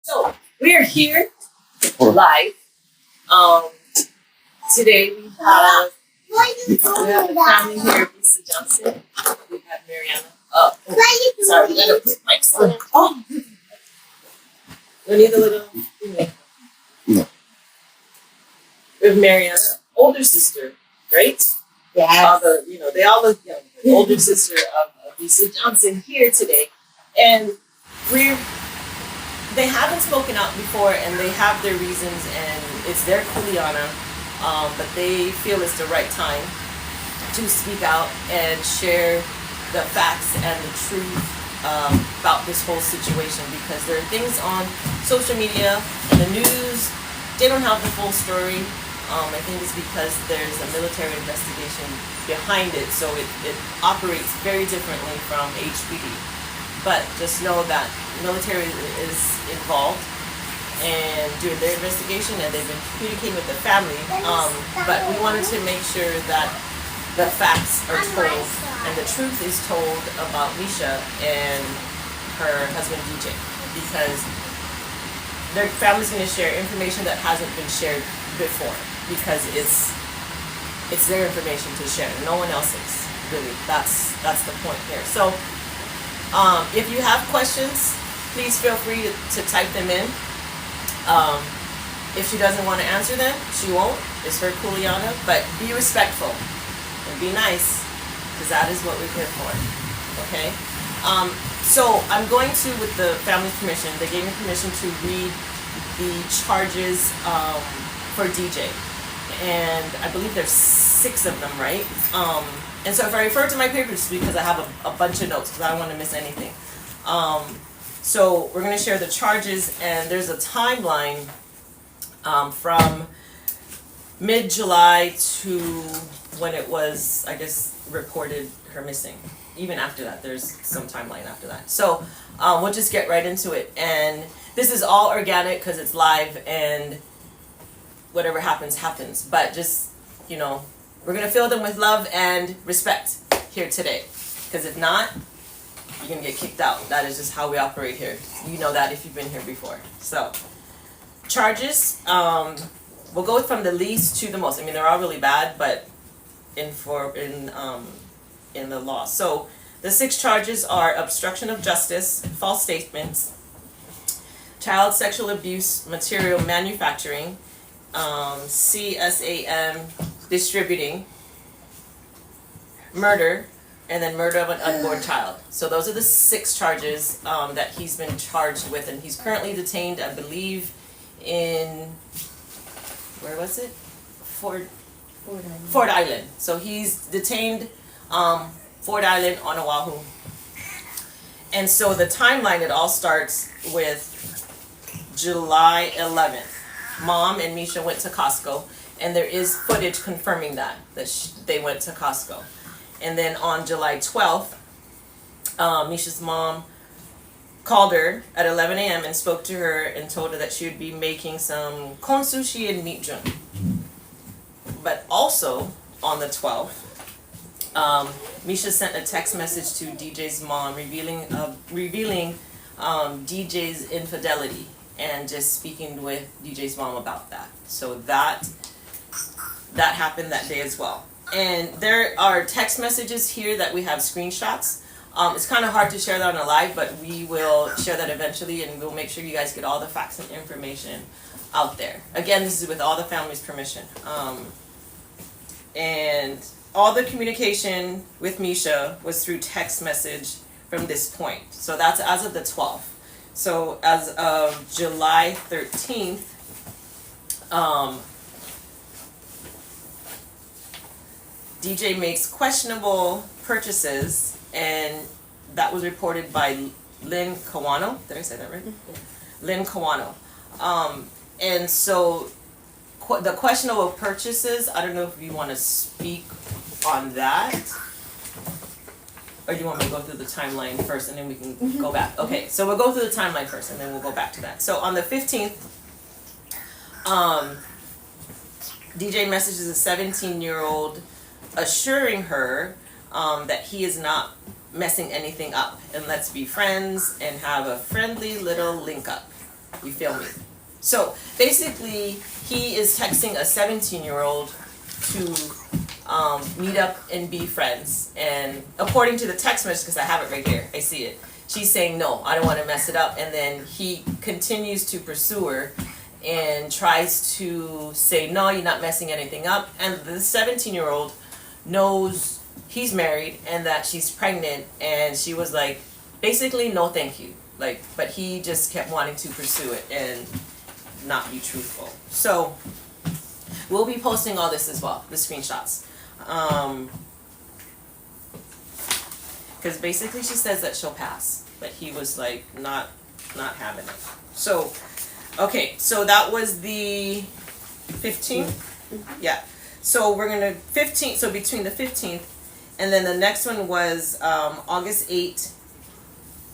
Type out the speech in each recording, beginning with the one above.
So we're here live. Um, Today we have the family here, Mischa Johnon. We have Mariana. Sorry, we gotta put mics on. Oh, we need a little. No. We have Mariana, older sister, right? Yes. They all look young. The older sister of Mischa Johnon here today, and we're they haven't spoken out before, and they have their reasons, and it's their kuleana, but they feel it's the right time to speak out and share the facts and the truth about this whole situation, because there are things on social media and the news, they don't have the full story. I think it's because there's a military investigation behind it, so it operates very differently from HPD. But just know that military is involved and doing their investigation, and they've been communicating with the family. But we wanted to make sure that the facts are told and the truth is told about Mischa and her husband DJ, because their family's going to share information that hasn't been shared before, because it's their information to share, no one else's. Really, that's the point here. So if you have questions, please feel free to type them in. If she doesn't want to answer them, she won't. It's her kuleana, but be respectful and be nice, because that is what we're here for. Okay? So I'm going to, with the family's permission, they gave me permission to read the charges for DJ. And I believe there's 6 of them, right? And so if I refer to my papers, because I have a bunch of notes, because I don't want to miss anything. So we're going to share the charges, and there's a timeline from mid-July to when it was, I guess, reported her missing. Even after that, there's some timeline after that. So we'll just get right into it. And this is all organic because it's live, and whatever happens, happens. But just, we're going to fill them with love and respect here today. Because if not, you're going to get kicked out. That is just how we operate here. You know that if you've been here before. So, charges, we'll go from the least to the most. I mean, they're all really bad, but in the law. So, the 6 charges are obstruction of justice, false statements, child sexual abuse material manufacturing, CSAM distributing, murder, and then murder of an unborn child. So those are the 6 charges that he's been charged with, and he's currently detained, I believe, in, where was it? Fort Island. So he's detained Fort Island on Oahu. And so the timeline, it all starts with July 11th. Mom and Mischa went to Costco, and there is footage confirming that they went to Costco. And then on July 12th, Mischa's mom called her at 11 a.m. and spoke to her and told her that she would be making some kon sushi and meat jun. But also on the 12th, Mischa sent a text message to DJ's mom revealing DJ's infidelity, and just speaking with DJ's mom about that. So that happened that day as well. And there are text messages here that we have screenshots. It's kind of hard to share that on a live, but we will share that eventually, and we'll make sure you guys get all the facts and information out there. Again, this is with all the family's permission. And all the communication with Mischa was through text message from this point. So that's as of the 12th. So as of July 13th, DJ makes questionable purchases, and that was reported by Lynn Kawano. Did I say that right? Mm-hmm. Lynn Kawano. And so the questionable purchases, I don't know if you want to speak on that, or do you want me to go through the timeline first and then we can go back? Okay, so we'll go through the timeline first and then we'll go back to that. So on the 15th, DJ messages a 17-year-old assuring her that he is not messing anything up, and let's be friends and have a friendly little link up. You feel me? So basically, he is texting a 17-year-old to meet up and be friends. And according to the text message, because I have it right here, I see it. She's saying, no, I don't want to mess it up. And then he continues to pursue her and tries to say, no, you're not messing anything up. And the 17-year-old knows he's married and that she's pregnant. And she was like, basically, no, thank you. Like, but he just kept wanting to pursue it and not be truthful. So we'll be posting all this as well, the screenshots. Because basically she says that she'll pass, but he was like not having it. So, okay, so that was the 15th. Yeah. So we're gonna 15th. So between the 15th, and then the next one was August 8th.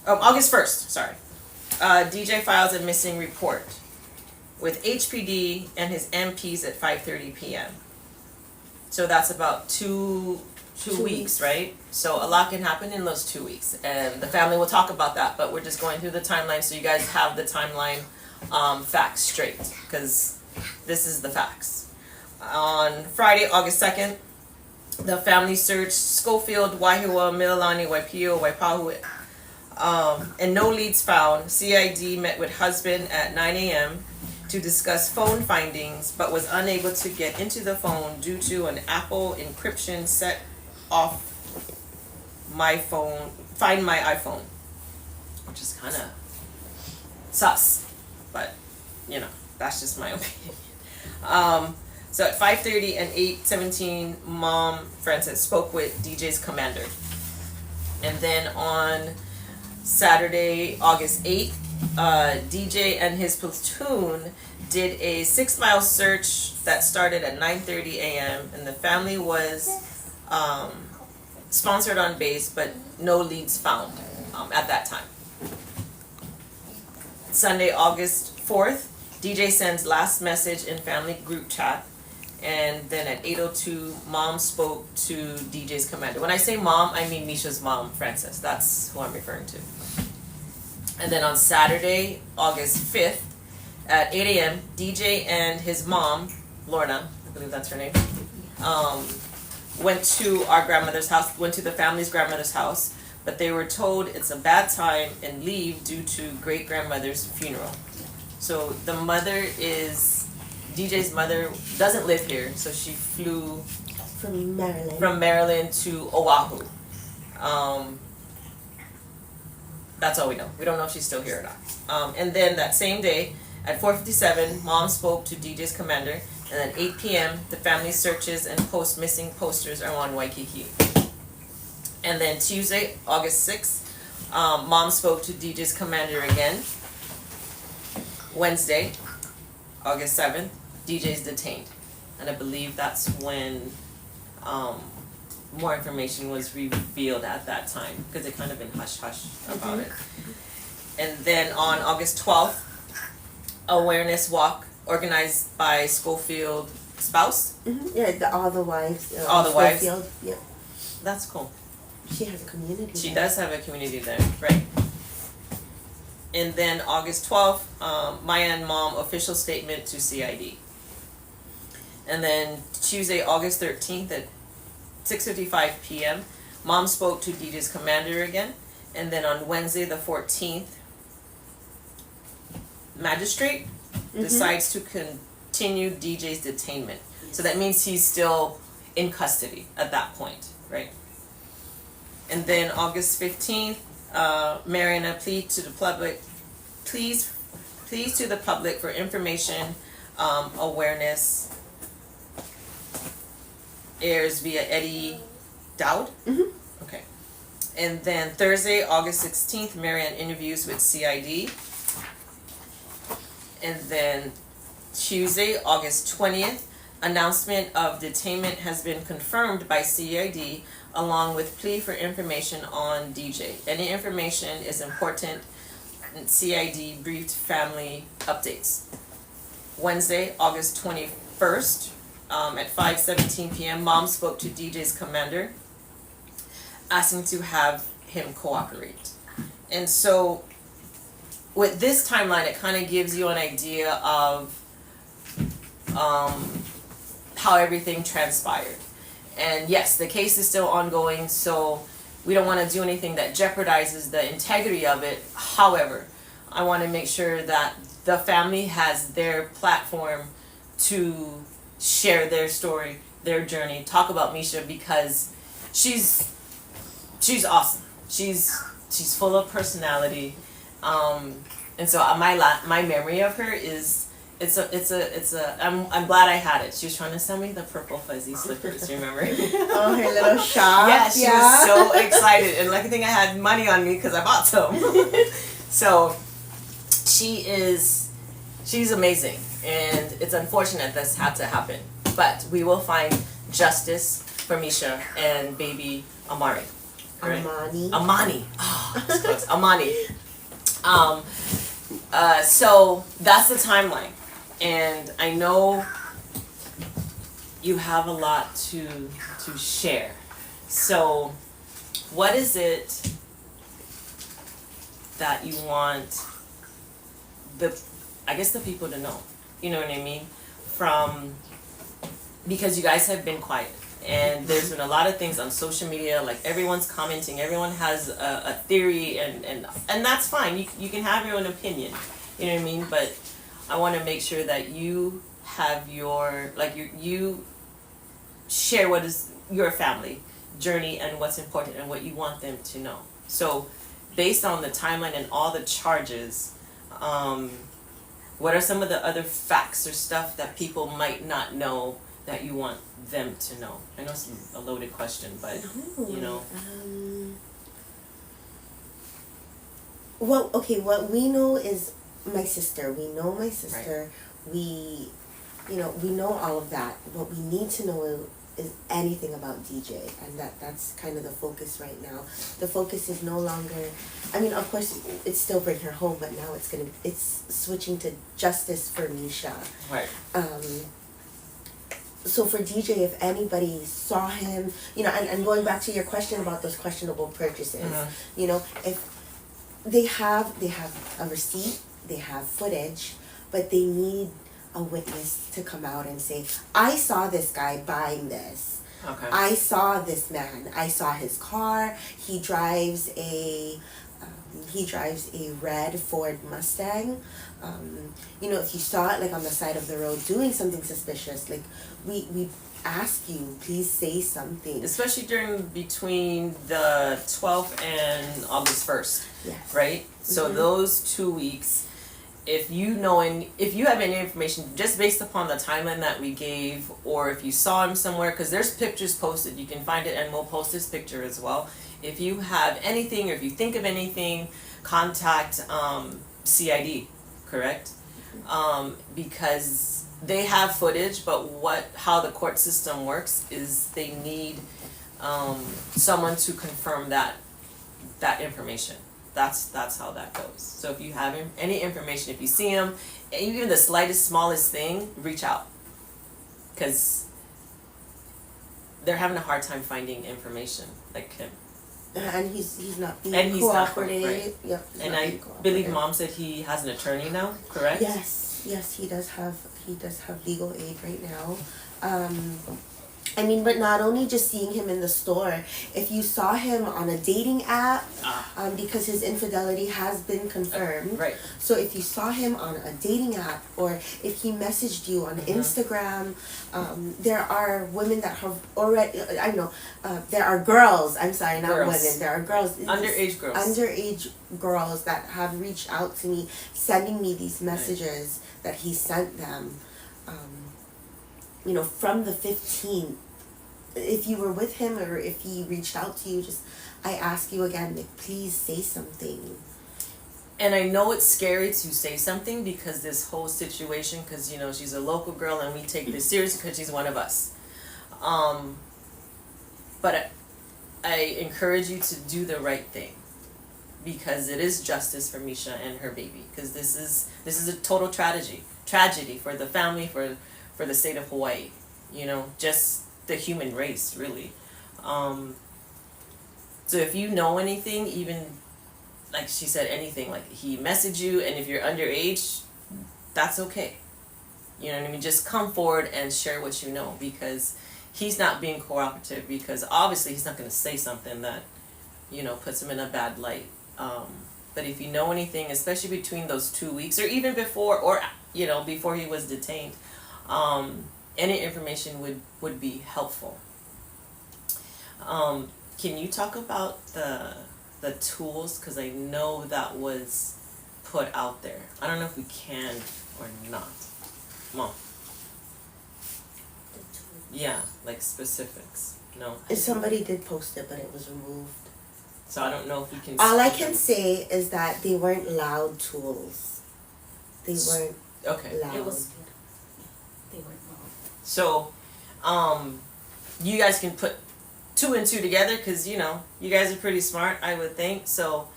August 1st. Sorry. DJ files a missing report with HPD and his MPs at 5:30 p.m. So that's about two weeks, right? So a lot can happen in those 2 weeks, and the family will talk about that. But we're just going through the timeline so you guys have the timeline facts straight, because this is the facts. On Friday, August 2nd, the family searched Schofield, Waihiwa, Mililani, Waipio, Waipahu, and no leads found. CID met with husband at 9 a.m. to discuss phone findings, but was unable to get into the phone due to an Apple encryption set off my phone, Find My iPhone, which is kind of sus, but you know, that's just my opinion. So at 5:30 and 8:17, Mom Frances spoke with DJ's commander. And then on Saturday, August 8th, DJ and his platoon did a 6-mile search that started at 9:30 a.m. and the family was sponsored on base, but no leads found at that time. Sunday, August 4th, DJ sends last message in family group chat, and then at 8:02, Mom spoke to DJ's commander. When I say mom, I mean Mischa's mom, Frances. That's who I'm referring to. And then on Saturday, August 5th, at 8 a.m., DJ and his mom, Lorna, I believe that's her name, went to our grandmother's house, went to the family's grandmother's house, but they were told it's a bad time and leave due to great-grandmother's funeral. So the mother DJ's mother doesn't live here, so she flew from Maryland to Oahu. That's all we know. We don't know if she's still here or not. And then that same day, at 4:57, Mom spoke to DJ's commander, and at 8 p.m., the family searches and post missing posters are on Waikiki. And then Tuesday, August 6th, Mom spoke to DJ's commander again. Wednesday, August 7th, DJ's detained. And I believe that's when more information was revealed at that time, because it kind of been hush-hush about it. And then on August 12th, awareness walk organized by Schofield spouse. Yeah, all the wives. All the wives? Schofield, yeah. That's cool. She has a community. She there. does have a community there, right? And then August 12th, Maya and Mom official statement to CID. And then Tuesday, August 13th at 6:55 p.m., Mom spoke to DJ's commander again. And then on Wednesday, the 14th, magistrate decides to continue DJ's detainment. So that means he's still in custody at that point, right? And then August 15th, Mariana plead to the public, please to the public for information awareness airs via Eddie Dowd. Okay. And then Thursday, August 16th, Marianne interviews with CID. And then Tuesday, August 20th, announcement of detainment has been confirmed by CID along with plea for information on DJ. Any information is important, and CID briefed family updates. Wednesday, August 21st, at 5:17 p.m., Mom spoke to DJ's commander, asking to have him cooperate. And so with this timeline, it kind of gives you an idea of how everything transpired. And yes, the case is still ongoing, so we don't want to do anything that jeopardizes the integrity of it. However, I want to make sure that the family has their platform to share their story, their journey, talk about Mischa, because she's awesome. She's full of personality, and so my memory of her is I'm glad I had it. She was trying to sell me the purple fuzzy slippers. Remember? Oh, her little shop. Yeah, she was so excited, and lucky thing I had money on me because I bought some. So she's amazing, and it's unfortunate this had to happen, but we will find justice for Mischa and baby Amari. Right? Amani. Oh, that's close. Amani. So that's the timeline, and I know you have a lot to share. So, what is it that you want the people to know? You know what I mean? Because you guys have been quiet. And there's been a lot of things on social media, like everyone's commenting, everyone has a theory, and that's fine. You can have your own opinion, you know what I mean? But I want to make sure that you have you share what is your family journey and what's important and what you want them to know. So based on the timeline and all the charges, what are some of the other facts or stuff that people might not know that you want them to know? I know it's a loaded question, but you know. Well, okay, what we know is my sister. We know my sister. Right. We know all of that. What we need to know is anything about DJ, and that's kind of the focus right now. The focus is no longer, I mean, of course it's still bring her home, but now it's switching to justice for Mischa. Right. So for DJ, if anybody saw him, and going back to your question about those questionable purchases, if they have a receipt, they have footage, but they need a witness to come out and say, I saw this guy buying this. Okay. I saw this man. I saw his car. He drives a red Ford Mustang. If you saw it like on the side of the road doing something suspicious, like we ask you, please say something. Especially between the 12th and August 1st. Yes. Right? So those 2 weeks, if you have any information just based upon the timeline that we gave, or if you saw him somewhere, because there's pictures posted, you can find it, and we'll post this picture as well. If you have anything, or if you think of anything, contact CID, correct? Because they have footage, but how the court system works is they need someone to confirm that information. That's how that goes. So if you have any information, if you see him, even the smallest thing, reach out, because they're having a hard time finding information like him. And he's not being cooperative. Right. Yep. And I believe Mom said he has an attorney now, correct? Yes, he does have legal aid right now. But not only just seeing him in the store, if you saw him on a dating app, because his infidelity has been confirmed. Right. So if you saw him on a dating app, or if he messaged you on Instagram, there are women that have already, there are girls, I'm sorry, not women, there are girls. Underage girls that have reached out to me, sending me these messages that he sent them, from the 15th. If you were with him, or if he reached out to you, I ask you again, please say something. And I know it's scary to say something because this whole situation, because she's a local girl and we take this seriously because she's one of us. But I encourage you to do the right thing, because it is justice for Mischa and her baby. Because this is a total tragedy for the family, for the state of Hawaii. Just the human race, really. So if you know anything, even like she said, anything, like he messaged you, and if you're underage, that's okay. You know what I mean? Just come forward and share what you know, because he's not being cooperative, because obviously he's not going to say something that, you know, puts him in a bad light. But if you know anything, especially between those 2 weeks, or even before, or, you know, before he was detained, any information would be helpful. Can you talk about the tools? Because I know that was put out there. I don't know if we can or not. Mom. Yeah, like specifics. No. Somebody did post it, but it was removed. So I don't know if we can. All I can say is that they weren't loud tools. They weren't okay. loud. It was. They weren't loud. So, you guys can put 2 and 2 together, because you know you guys are pretty smart, I would think. So,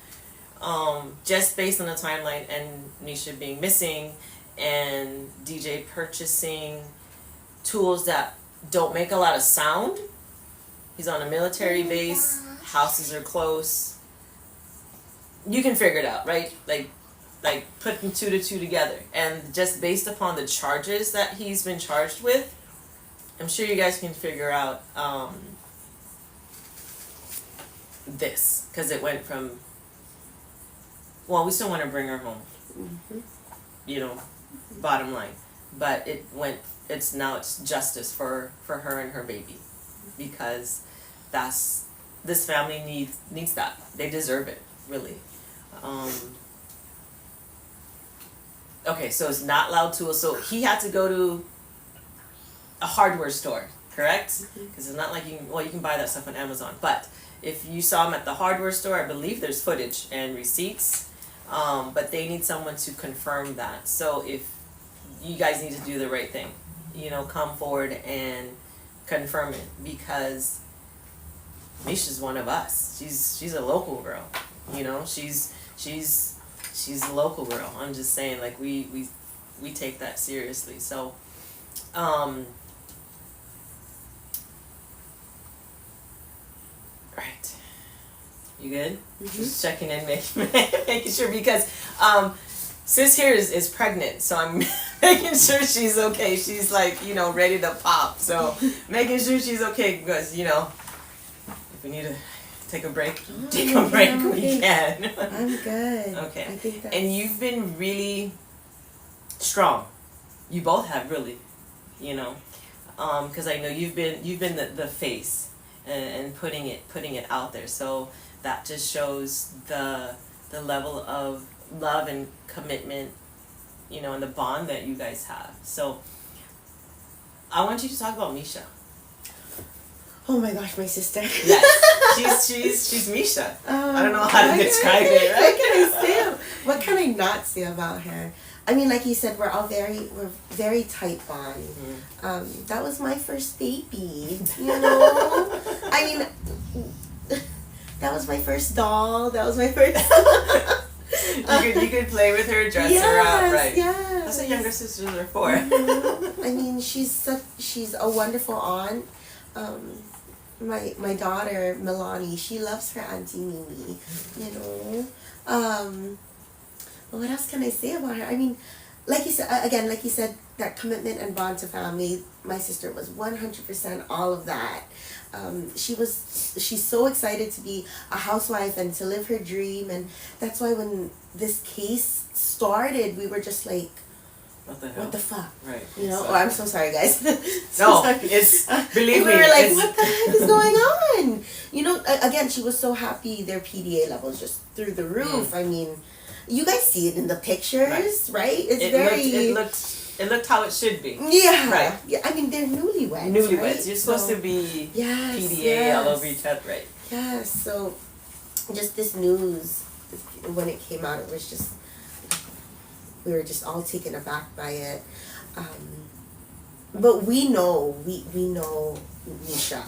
just based on the timeline and Nisha being missing, and DJ purchasing tools that don't make a lot of sound. He's on a military base. Houses are close. You can figure it out, right? Like putting 2 to 2 together, and just based upon the charges that he's been charged with, I'm sure you guys can figure out this, because it went from. Well, we still want to bring her home. Mm-hmm. You know, bottom line, but it's justice for her and her baby, because this family needs that. They deserve it, really. Okay, so it's not loud tools. So he had to go to a hardware store, correct? Because it's not like you can buy that stuff on Amazon. But if you saw him at the hardware store, I believe there's footage and receipts. But they need someone to confirm that. So if you guys need to do the right thing, you know, come forward and confirm it, because Misha's one of us. She's a local girl, you know. She's a local girl. I'm just saying, like we take that seriously. So, right. You good? Mm-hmm. Just checking in, making sure, because sis here is pregnant, so I'm making sure she's okay. She's like, you know, ready to pop. So making sure she's okay, because you know, if we need to take a break, we can. I'm good. Okay. I think that's... And you've been really strong. You both have, really, you know, because I know you've been the face and putting it out there. So that just shows the level of love and commitment, you know, and the bond that you guys have. So I want you to talk about Mischa. Oh my gosh, my sister. Yes, she's Mischa. I don't know how to describe it. Right? What can I not say about her? I mean, like you said, we're very tight bond. Mm-hmm. That was my first baby. You know, I mean, that was my first doll. That was my first. you could play with her, dress her up, right? Yes. That's what younger sisters are for. Mm-hmm. I mean, she's a wonderful aunt. My daughter Milani, she loves her auntie Mimi. You know. What else can I say about her? I mean, like you said, that commitment and bond to family. My sister was 100% all of that. She's so excited to be a housewife and to live her dream, and that's why when this case started, we were just like, what the hell? What the fuck? Right. You know? So, Oh, I'm so sorry, guys. Sorry. It's, believe me. We were like, what the heck is going on? You know, again, she was so happy. Their PDA levels just through the roof. I mean, you guys see it in the pictures, right? It looked how it should be. Yeah. Right. Yeah. I mean, they're newlyweds. Newlyweds. Right? You're supposed to be PDA all over each other, right? Yes. So, just this news, when it came out, it was just, we were just all taken aback by it. But we know Mischa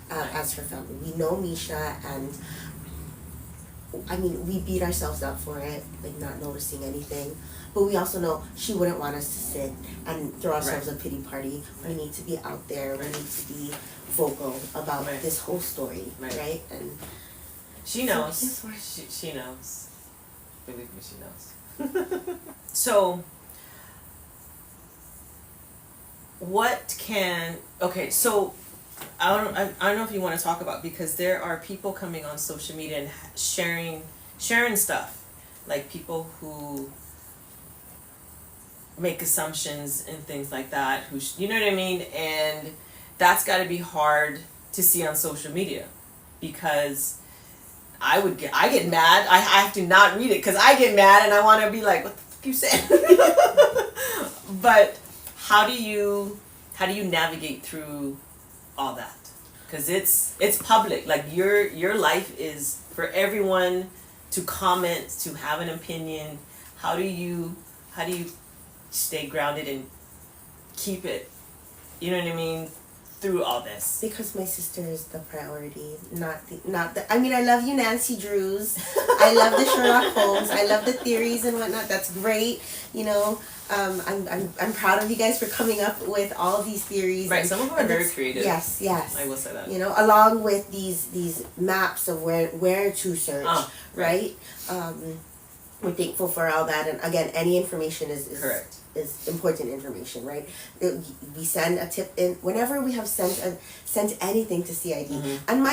as her family. We know Mischa, and I mean, we beat ourselves up for it, like not noticing anything. But we also know she wouldn't want us to sit and throw ourselves a pity party. We need to be out there. We need to be vocal about this whole story, right? And she knows. She knows. Believe me, she knows. So, so I don't know if you want to talk about, because there are people coming on social media and sharing stuff, like people who make assumptions and things like that, you know what I mean, and that's got to be hard to see on social media, because I get mad. I have to not read it because I get mad and I want to be like, what the fuck you said? But how do you navigate through all that? Because it's public. Like your life is for everyone to comment, to have an opinion. How do you stay grounded and keep it, you know what I mean, through all this? Because my sister is the priority, not the. I mean, I love you, Nancy Drews. I love the Sherlock Holmes. I love the theories and whatnot. That's great. You know, I'm proud of you guys for coming up with all these theories. Right, and, some of them are very creative. Yes, yes. I will say that. You know, along with these maps of where to search, right? We're thankful for all that, and again, any information is correct. Is important information, right? We send a tip in whenever we have sent anything to CID. And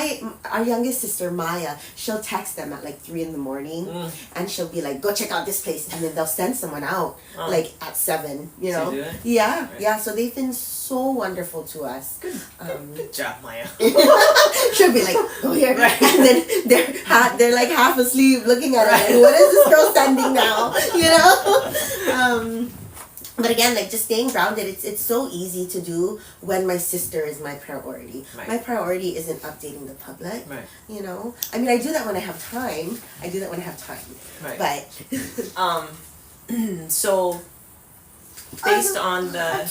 our youngest sister Maya, she'll text them at like 3 a.m, and she'll be like, "Go check out this place," and then they'll send someone out like at 7. You know, so yeah, right. yeah. So they've been so wonderful to us. Good job, Maya. She'll be like, "Go here," right. and then they're like half asleep looking at it. Like, what is this girl sending now? You know. But again, like just staying grounded, it's so easy to do when my sister is my priority. Right. My priority isn't updating the public. Right. You know? I mean, I do that when I have time. Right. But so based on the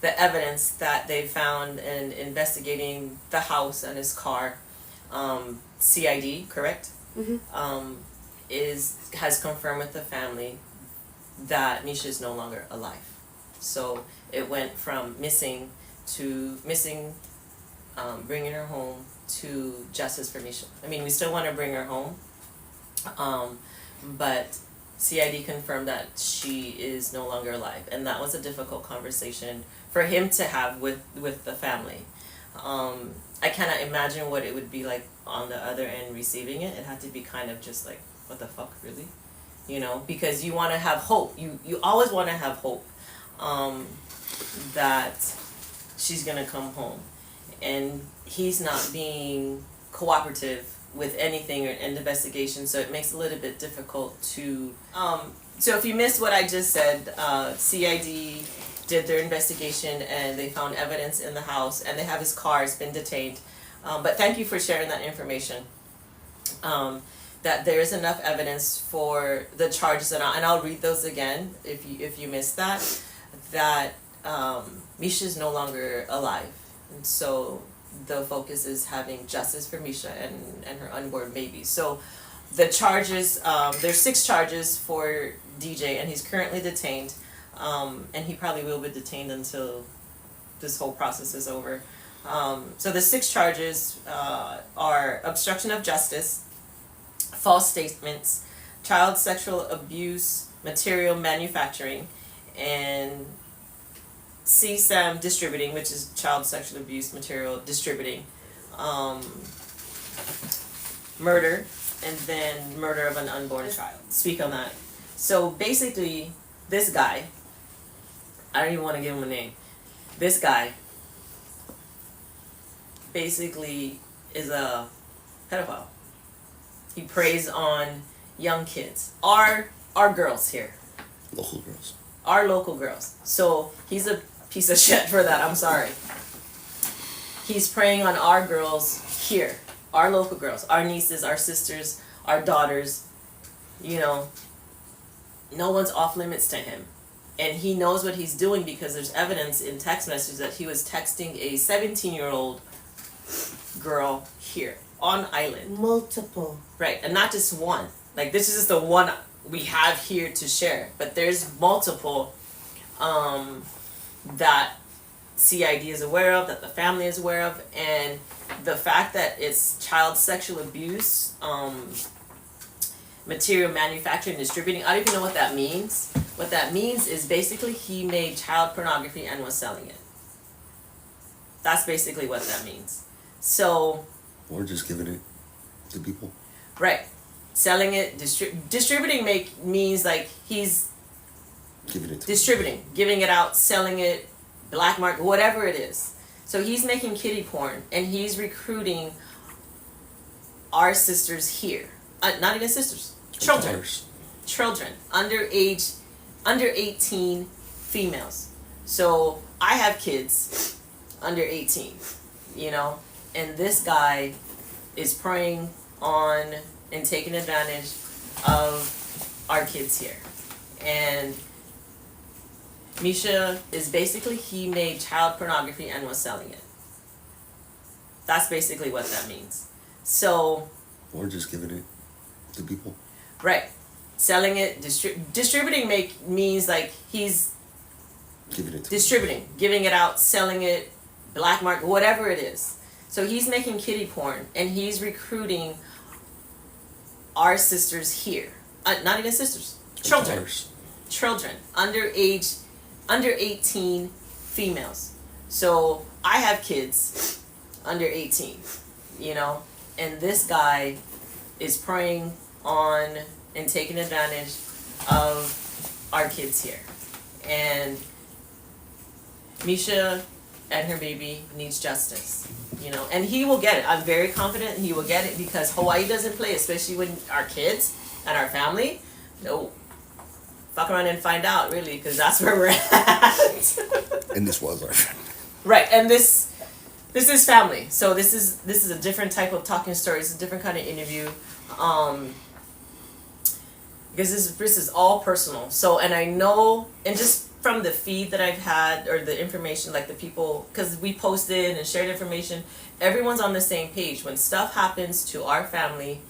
evidence that they found in investigating the house and his car, CID, correct? Has confirmed with the family that Mischa is no longer alive. So it went from missing to bringing her home to justice for Mischa. I mean, we still want to bring her home, but CID confirmed that she is no longer alive, and that was a difficult conversation for him to have with the family. I cannot imagine what it would be like on the other end receiving it. It had to be kind of just like, what the fuck, really? You know, because you want to have hope. You always want to have hope that she's going to come home. And he's not being cooperative with anything or an investigation, so it makes it a little bit difficult to... So if you missed what I just said, CID did their investigation and they found evidence in the house, and they have his car. It's been detained. But thank you for sharing that information. That there is enough evidence for the charges, and I'll read those again if you missed that Mischa is no longer alive, and so the focus is having justice for Mischa and her unborn baby. So the charges, there's 6 charges for DJ, and he's currently detained, and he probably will be detained until this whole process is over. So the 6 charges are obstruction of justice, false statements, child sexual abuse, material manufacturing, and CSAM distributing, which is child sexual abuse material distributing, murder, and then murder of an unborn child. Speak on that. So basically, this guy, I don't even want to give him a name. This guy basically is a pedophile. He preys on young kids. Our girls here. Local girls. Our local girls. So he's a piece of shit for that. I'm sorry. He's preying on our girls here. Our local girls. Our nieces, our sisters, our daughters. You know, no one's off limits to him. And he knows what he's doing because there's evidence in text messages that he was texting a 17-year-old girl here. On island. Multiple. Right, and not just one. Like, this is just the one we have here to share. But there's multiple that CID is aware of, that the family is aware of, and the fact that it's child sexual abuse, material manufacturing, distributing, I don't even know what that means. What that means is basically he made child pornography and was selling it. That's basically what that means. So. Or just giving it to people. Right. Selling it, distributing means like he's Giving it to distributing, giving it out, selling it, black market, whatever it is. So he's making kiddie porn and he's recruiting our sisters here. Not even sisters. Children. Children. Under 18 females. So I have kids under 18, you know, and this guy is preying on and taking advantage of our kids here. And Mischa is basically, he made child pornography and was selling it. That's basically what that means. So. Or just giving it to people. Right. Selling it, distributing means like he's giving it to distributing, giving it out, selling it, black market, whatever it is. So he's making kiddie porn and he's recruiting our sisters here. Not even sisters. Children. Children. Under 18 females. So I have kids under 18, you know, and this guy is preying on and taking advantage of our kids here. And Mischa and her baby needs justice, you know, and he will get it. I'm very confident he will get it because Hawaii doesn't play, especially with our kids and our family. No, fuck around and find out, really, because that's where we're at. And this was our family. Right, and this is family. So this is a different type of talking story. It's a different kind of interview. Because this is all personal. So, and I know, and just from the feed that I've had, or the information, like the people, because we posted and shared information, everyone's on the same page. When stuff happens to our family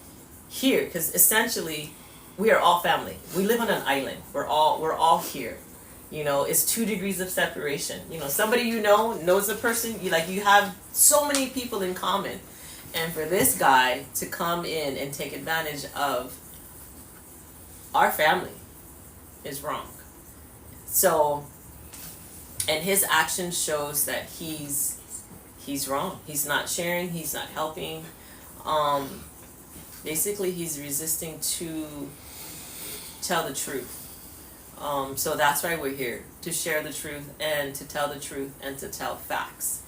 here, because essentially, we are all family. We live on an island. We're all here. You know, it's 2 degrees of separation. You know, somebody you know knows a person. You have so many people in common. And for this guy to come in and take advantage of our family is wrong. So, and his action shows that he's wrong. He's not sharing. He's not helping. Basically, he's resisting to tell the truth. So that's why we're here, to share the truth and to tell the truth and to tell facts.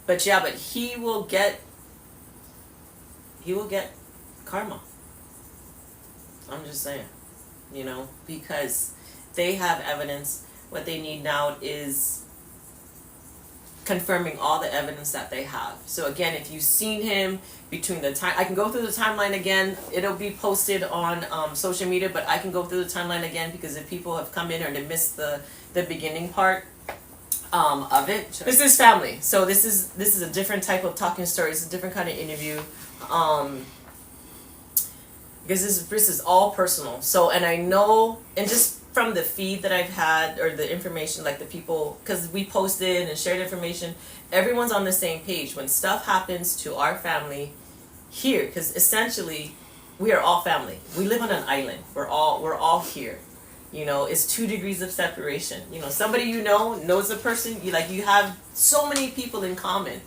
But he will get karma. I'm just saying, you know, because they have evidence. What they need now is confirming all the evidence that they have. So again, if you've seen him between the time, I can go through the timeline again. It'll be posted on social media, but I can go through the timeline again because if people have come in or they missed the beginning part of it. Sure. This is family. So this is a different type of talking story. It's a different kind of interview. Because this is all personal. So, and I know, and just from the feed that I've had, or the information, like the people, because we posted and shared information, everyone's on the same page. When stuff happens to our family here, because essentially, we are all family. We live on an island. We're all here. You know, it's 2 degrees of separation. You know, somebody you know knows a person. You have so many people in common.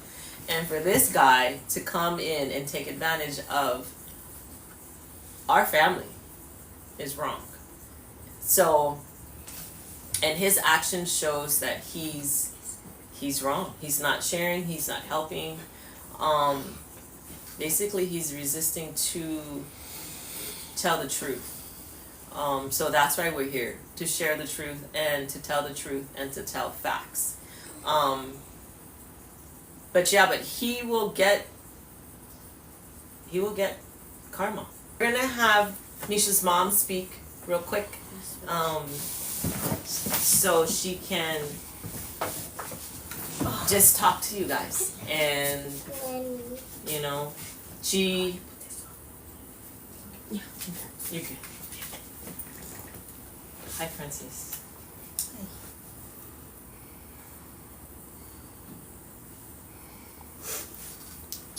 And for this guy to come in and take advantage of our family is wrong. So, and his action shows that he's wrong. He's not sharing. He's not helping. Basically, he's resisting to tell the truth. So that's why we're here, to share the truth and to tell the truth and to tell facts. But he will get karma. We're gonna have Mischa's mom speak real quick, so she can just talk to you guys, and you know, you can. Hi, Francis.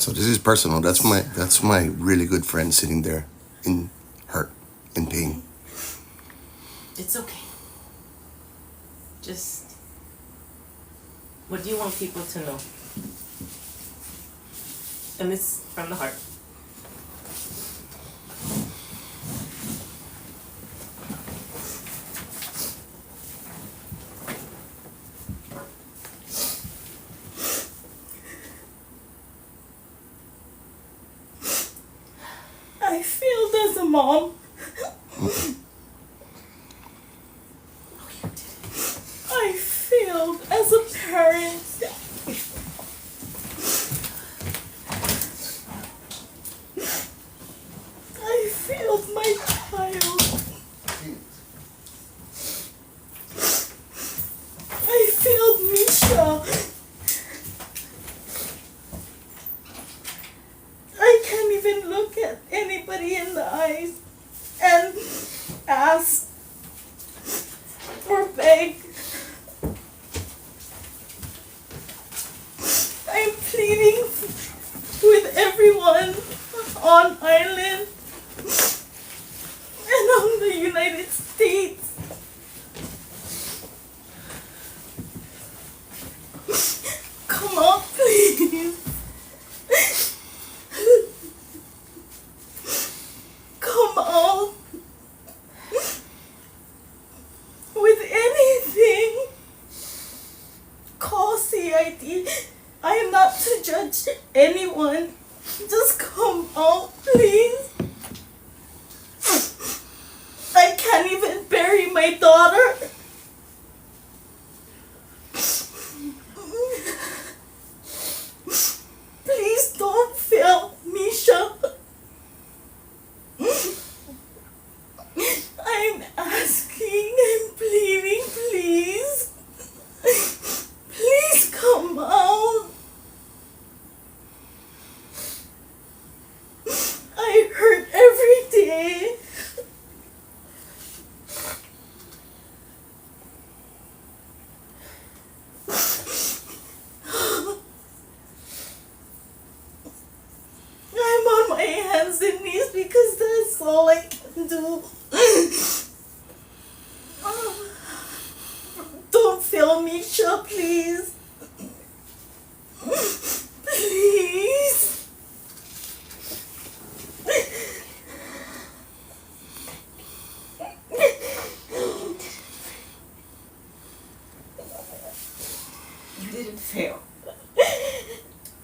So this is personal. That's my really good friend sitting there in hurt, in pain. It's okay. Just, what do you want people to know? And it's from the heart. I failed as a mom. I failed as a parent. I failed my child. I failed Mischa. I can't even look at anybody in the eyes and ask or beg. I'm pleading with everyone on Ireland and on the United States. Come on, please. Come on. With anything. Call CID. I am not to judge anyone. Just come out, please. I can't even bury my daughter. Please don't fail, Mischa. I'm asking and pleading, please. Please come out. I hurt every day. I'm on my hands and knees because that's all I can do. Don't fail me, Mischa, please. Please. You didn't fail.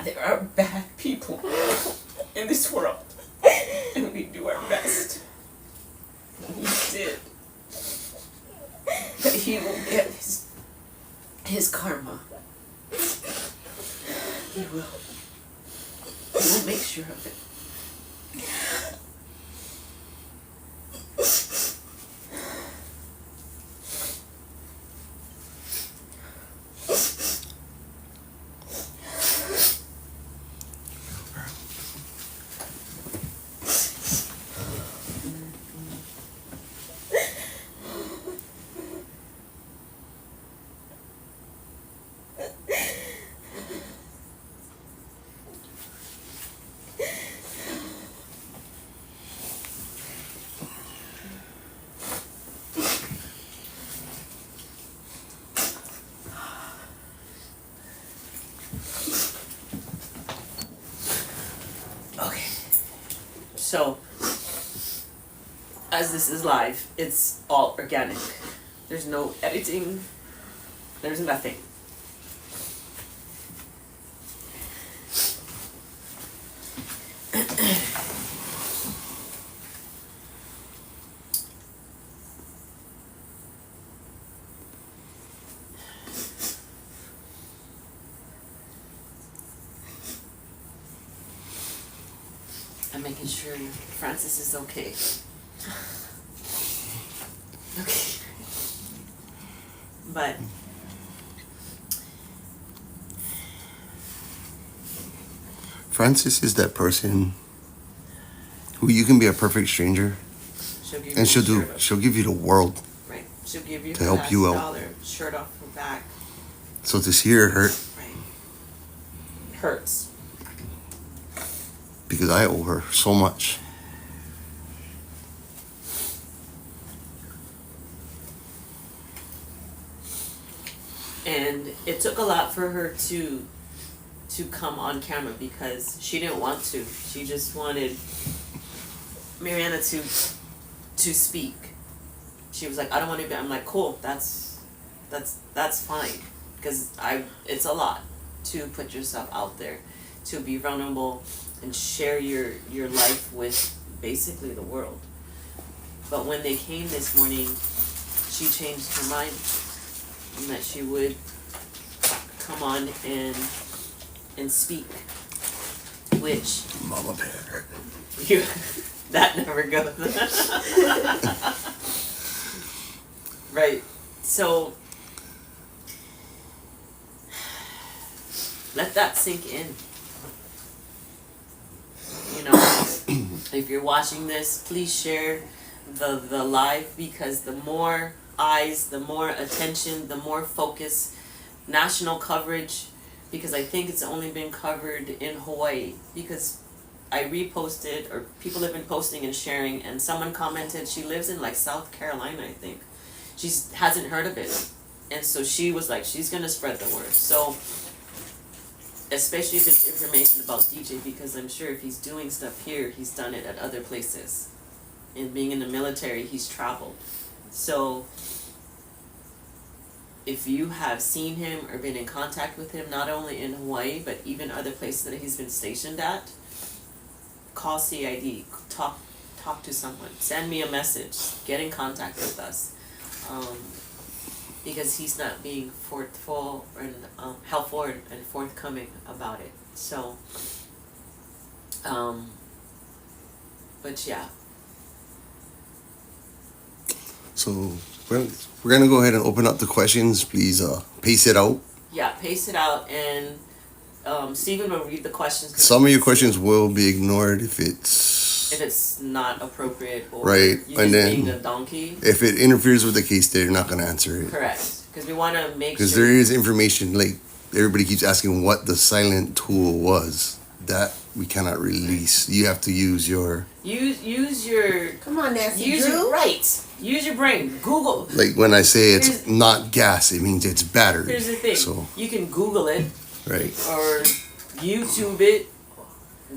There are bad people in this world, and we do our best. You did. But he will get his karma. He will. He will make sure of it. Okay. So, as this is live, it's all organic. There's no editing. There's nothing. I'm making sure Francis is okay. Okay. But Francis is that person who you can be a perfect stranger, she'll give and you a shirt off. she'll give you the world. Right. She'll give you To her help last you out. dollar, shirt off her back. So to see her hurt, Right. Hurts. because I owe her so much. And it took a lot for her to come on camera because she didn't want to. She just wanted Mariana to speak. She was like, I don't want to be. I'm like, cool. That's fine, because it's a lot to put yourself out there, to be vulnerable and share your life with basically the world. But when they came this morning, she changed her mind, and that she would come on and speak, which Mama bear. you that never goes. Right. So let that sink in. You know, if you're watching this, please share the live, because the more eyes, the more attention, the more focus, national coverage, because I think it's only been covered in Hawaii, because I reposted, or people have been posting and sharing, and someone commented she lives in like South Carolina, I think. She hasn't heard of it, and so she was like, she's gonna spread the word. So especially if it's information about DJ, because I'm sure if he's doing stuff here, he's done it at other places. And being in the military, he's traveled. So if you have seen him or been in contact with him, not only in Hawaii, but even other places that he's been stationed at, call CID, talk to someone, send me a message, get in contact with us. Because he's not being helpful and forthcoming about it. So, but yeah. So we're gonna go ahead and open up the questions. Please pace it out. Yeah, pace it out, and Stephen will read the questions. Some of your questions will be ignored if it's not appropriate, or right, you and just then being a donkey. If it interferes with the case, they're not gonna answer it. Correct, because we want to make because sure. there is information, like everybody keeps asking what the silent tool was. That we cannot release. You have to use your use your. Come on, Nancy. Use Drew. your right. Use your brain. Google. Like when I say it's not gas, it means it's battery. Here's the thing. So you can Google it. right. Or YouTube it.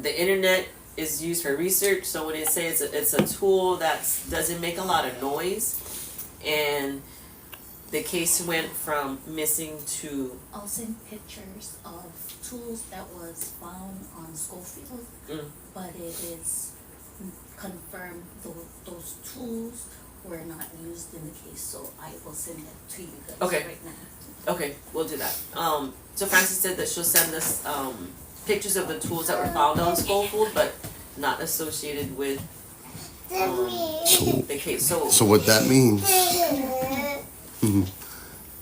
The internet is used for research, so when it says it's a tool that doesn't make a lot of noise, and the case went from missing to. I'll send pictures of tools that was found on Schofield, but it is confirmed those tools were not used in the case, so I will send it to you guys right now. Okay, we'll do that. So Frances said that she'll send us pictures of the tools that were found on Schofield, but not associated with the case. So what that means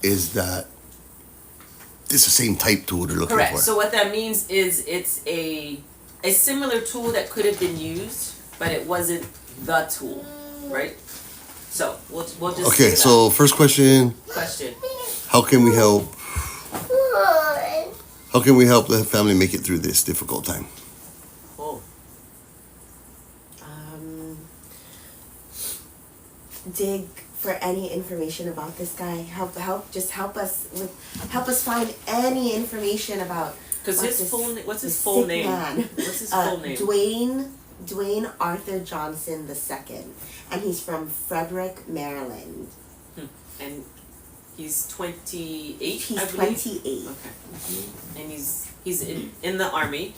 is that it's the same type tool they're looking correct. for. So what that means is it's a similar tool that could have been used, but it wasn't the tool, right? So we'll just okay. say So first question. How can we help? How can we help the family make it through this difficult time? Oh. Dig for any information about this guy. Help us find any information about. Because what's his full name? What's his full name? Dwayne Arthur Johnson II, and he's from Frederick, Maryland. And he's 28. He's 28. Okay. And he's in the army.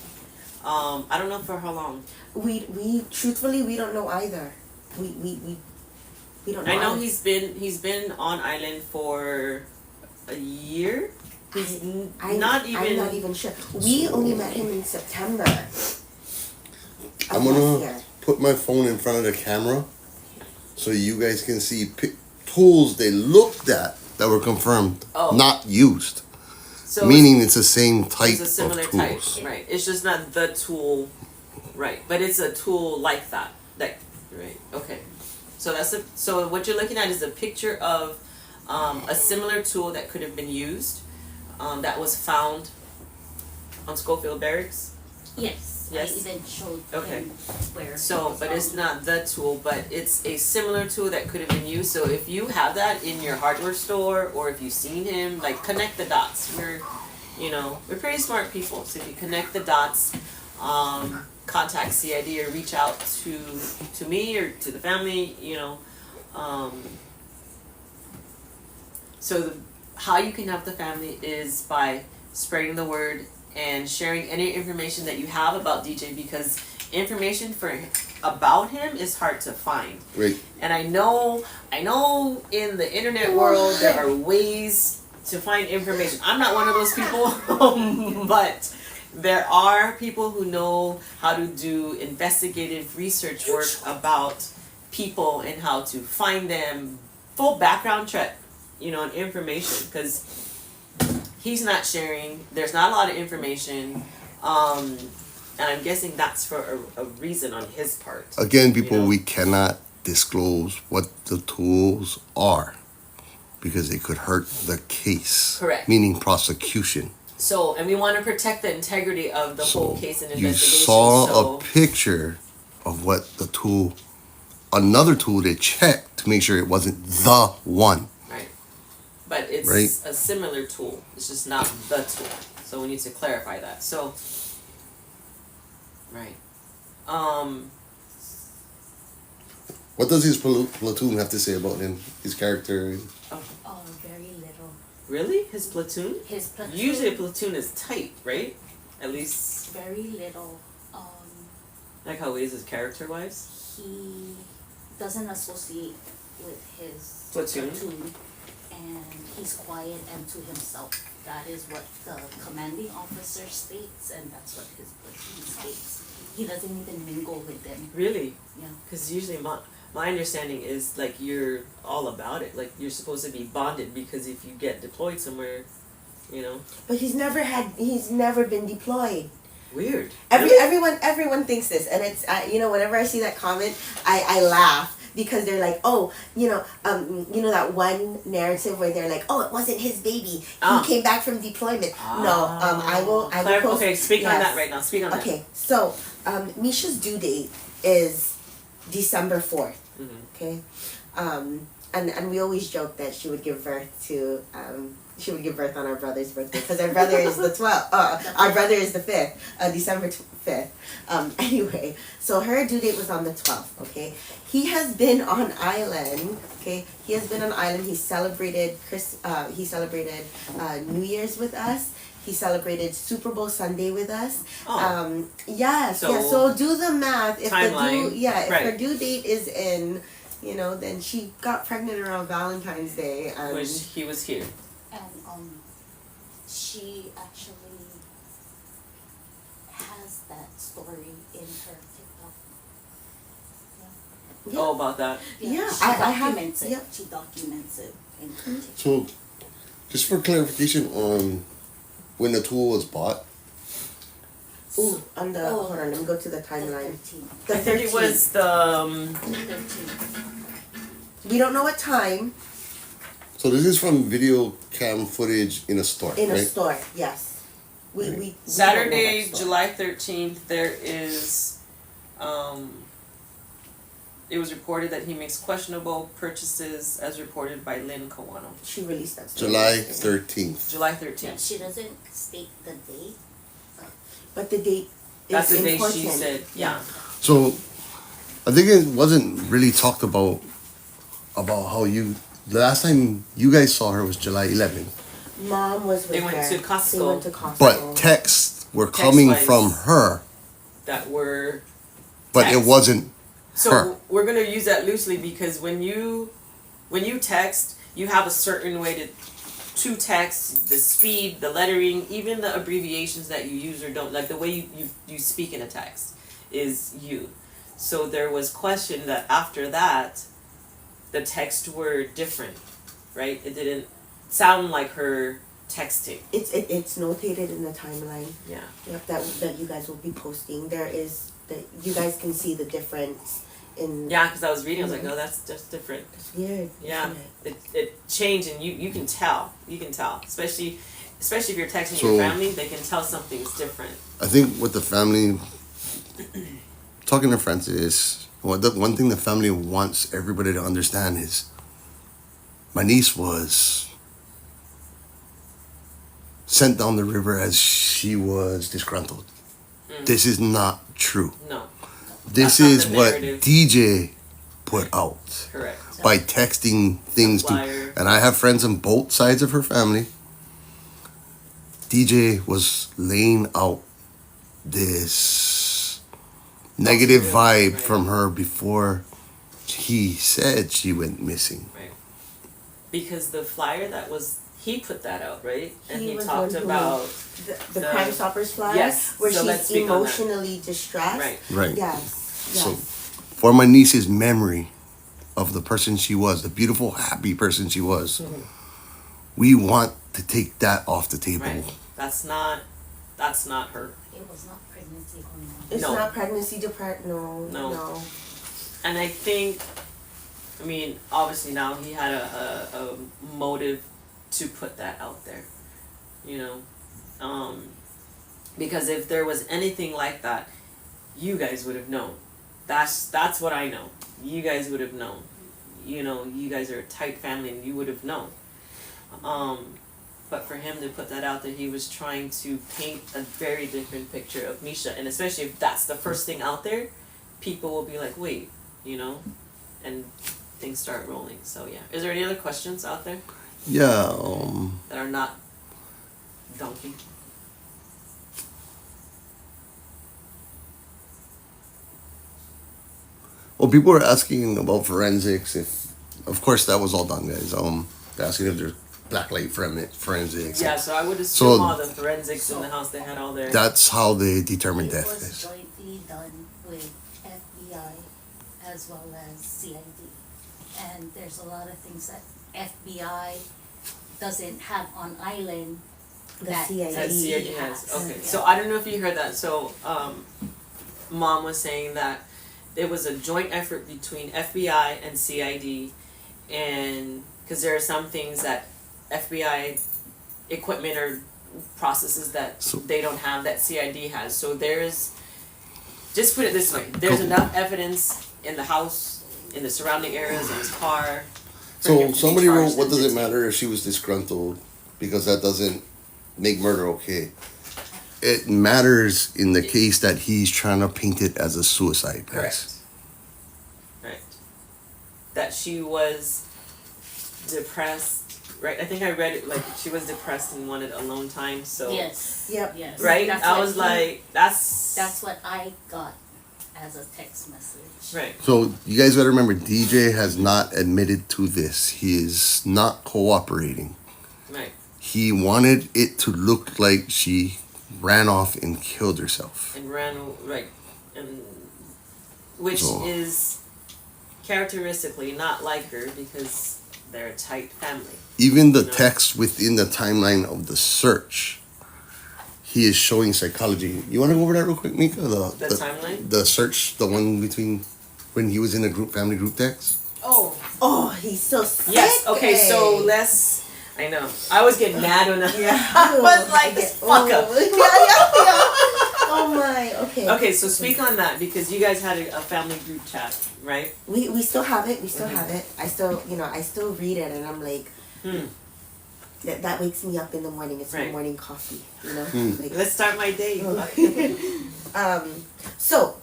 I don't know for how long. We truthfully we don't know either. We don't know. I know either. he's been on island for a year. I'm not even sure. We only met him in September. I'm gonna put my phone in front of the camera so you guys can see tools they looked at that were confirmed not used. So meaning it's the same type it's a similar of tools. Type, right? It's just not the tool, right? But it's a tool like that, right? Okay. So what you're looking at is a picture of a similar tool that could have been used, that was found on Schofield Barracks, Yes, Yes? I even showed Okay. him where. So, but it's not the tool, but it's a similar tool that could have been used. So if you have that in your hardware store, or if you've seen him, like, connect the dots. We're pretty smart people. So if you connect the dots, contact CID or reach out to me or to the family, So how you can help the family is by spreading the word and sharing any information that you have about DJ, because information about him is hard to find. Right. And I know in the internet world there are ways to find information. I'm not one of those people, but there are people who know how to do investigative research work about people and how to find them, full background check, and information, because he's not sharing. There's not a lot of information, and I'm guessing that's for a reason on his part. Again, people, we cannot disclose what the tools are because it could hurt the case. Correct. Meaning prosecution. So, and we want to protect the integrity of the whole case and You investigation. saw a picture of what the tool, another tool they checked to make sure it wasn't the one. Right. But it's Right. a similar tool. It's just not the tool. So we need to clarify that. So, right. What does his platoon have to say about him, his character? Oh, very little. Really? His platoon? His platoon. Usually a platoon is tight, right? At least, Very little. like how he is character-wise. He doesn't associate with his Platoon. and he's quiet and to himself. That is what the commanding officer states, and that's what his platoon states. He doesn't even mingle with them. Really? Yeah. Because usually my understanding is, like, you're all about it. Like, you're supposed to be bonded, because if you get deployed somewhere, But he's never been deployed. Weird. Everyone thinks this, and it's whenever I see that comment, I laugh, because they're like, oh, that one narrative where they're like, oh, it wasn't his baby, he came back from deployment. No, I will post, okay, speak on yes. that right now. Speak on that. Okay, so Mischa's due date is December 4th. Mm-hmm. Okay, and we always joke that she would give birth to on our brother's birthday, because our brother is the 12th. Our brother is the 5th, December 5th. Anyway, so her due date was on the 12th. Okay, he has been on island. Okay, he celebrated New Year's with us. He celebrated Super Bowl Sunday with us. Oh. Yes. So, So do the math. If timeline. if Right. her due date is in, then she got pregnant around Valentine's Day, and Which he was here. And she actually has that story in her TikTok. Yeah. Oh, about that. Yeah, she I have- documents it. yeah. She documents it in her TikTok. So, just for clarification on when the tool was bought, Ooh, hold on, let me go to the The timeline. 13th. The I think it 13th. was the 13th. We don't know what time. so this is from video cam footage in a store, In a right? store, yes. We don't know Saturday, what store. July 13th. There is, it was reported that he makes questionable purchases, as reported by Lynn Kawano. She released that story. July 13th. July Yeah, 13th. she doesn't state the date. But the date That's is the day important. she said. Yeah. So, I think it wasn't really talked about how the last time you guys saw her was July 11th. Mom was with They went her. to Costco. They went to Costco. But texts were coming Text-wise. from her, That were. but it Text. wasn't So her. we're gonna use that loosely, because when you text, you have a certain way to text, the speed, the lettering, even the abbreviations that you use or don't, like the way you speak in a text is you. So there was question that after that, the texts were different, right? It didn't sound like her texting. It's notated in the timeline. Yeah. Yep, that you guys will be posting. There is that you guys can see the difference in. Yeah, because I was reading, I was like, oh, that's just different. It's weird. Yeah, isn't it? it changed, and you can tell, especially, especially if you're texting So- your family, they can tell something's different. I think what the family, talking to friends is, the one thing the family wants everybody to understand is, my niece was sent down the river as she was disgruntled. This is not true. No, This That's not is the what narrative. DJ put out correct. by texting things to, Flyer. and I have friends on both sides of her family. DJ was laying out this negative real, vibe right. from her before he said she went missing. Right. Because the flyer that was, he put that out, right? And he was talked one who- about, the the- Crime Stoppers flyer, Yes, where so let's she's speak on that. emotionally distressed. right. Right. Yes. So, Yes. for my niece's memory of the person she was, the beautiful, happy person she was, we want to take that off the table. Right. That's not her. It was not pregnancy hormone. It's No. not pregnancy depression. No. No. No. And I think, I mean, obviously now he had a motive to put that out there, you know, because if there was anything like that, you guys would have known. That's what I know. You guys would have known. You know, you guys are a tight family, and you would have known. But for him to put that out there, he was trying to paint a very different picture of Misha, and especially if that's the first thing out there, people will be like, wait, you know, and things start rolling. So yeah, is there any other questions out there Yeah. that are not donkey? Well, people are asking about forensics. If, of course, that was all done, guys. They're asking if there's blacklight forensics. Yeah, so I would assume So- all the forensics in the house, they had all their. That's how they determine It death. was Guys. jointly done with FBI as well as CID. And there's a lot of things that FBI doesn't have on island The that CID. That CID has. has. Okay, Yeah. so I don't know if you heard that. So, Mom was saying that it was a joint effort between FBI and CID, and because there are some things that FBI equipment or processes that So- they don't have that CID has. So there's, just put it this way, there's Cool. enough evidence in the house, in the surrounding areas, in his car. for So him to be somebody wrote, charged "What and does it detained." matter if she was disgruntled? Because that doesn't make murder okay." It matters in the case that he's trying to paint it as a suicide. Guys. Correct. Right. That she was depressed, right? I think I read it like she was depressed and wanted alone time, so. Yes. Yep. Yes. Right? That's I what was he- like, that's. That's what I got as a text message. Right. So you guys gotta remember, DJ has not admitted to this. He is not cooperating. Right. He wanted it to look like she ran off and killed herself. And ran, right. And, which So- is characteristically not like her because they're a tight family. Even the No. text within the timeline of the search, he is showing psychology. You want to go over that real quick, Mika? The timeline? The search, the one between when he was in a family group text. Oh. Oh, he's so sick. Yes, okay, so eh? let's. I know. I was getting mad when Yeah. I was like, this fuck up. Yeah. Oh my. Okay. Okay, so speak on that because you guys had a family group chat, right? We still have it. We still have it. I still read it, and I'm like, that wakes me up in the morning. It's my Right. morning coffee. You know. Like, Let's start my day. So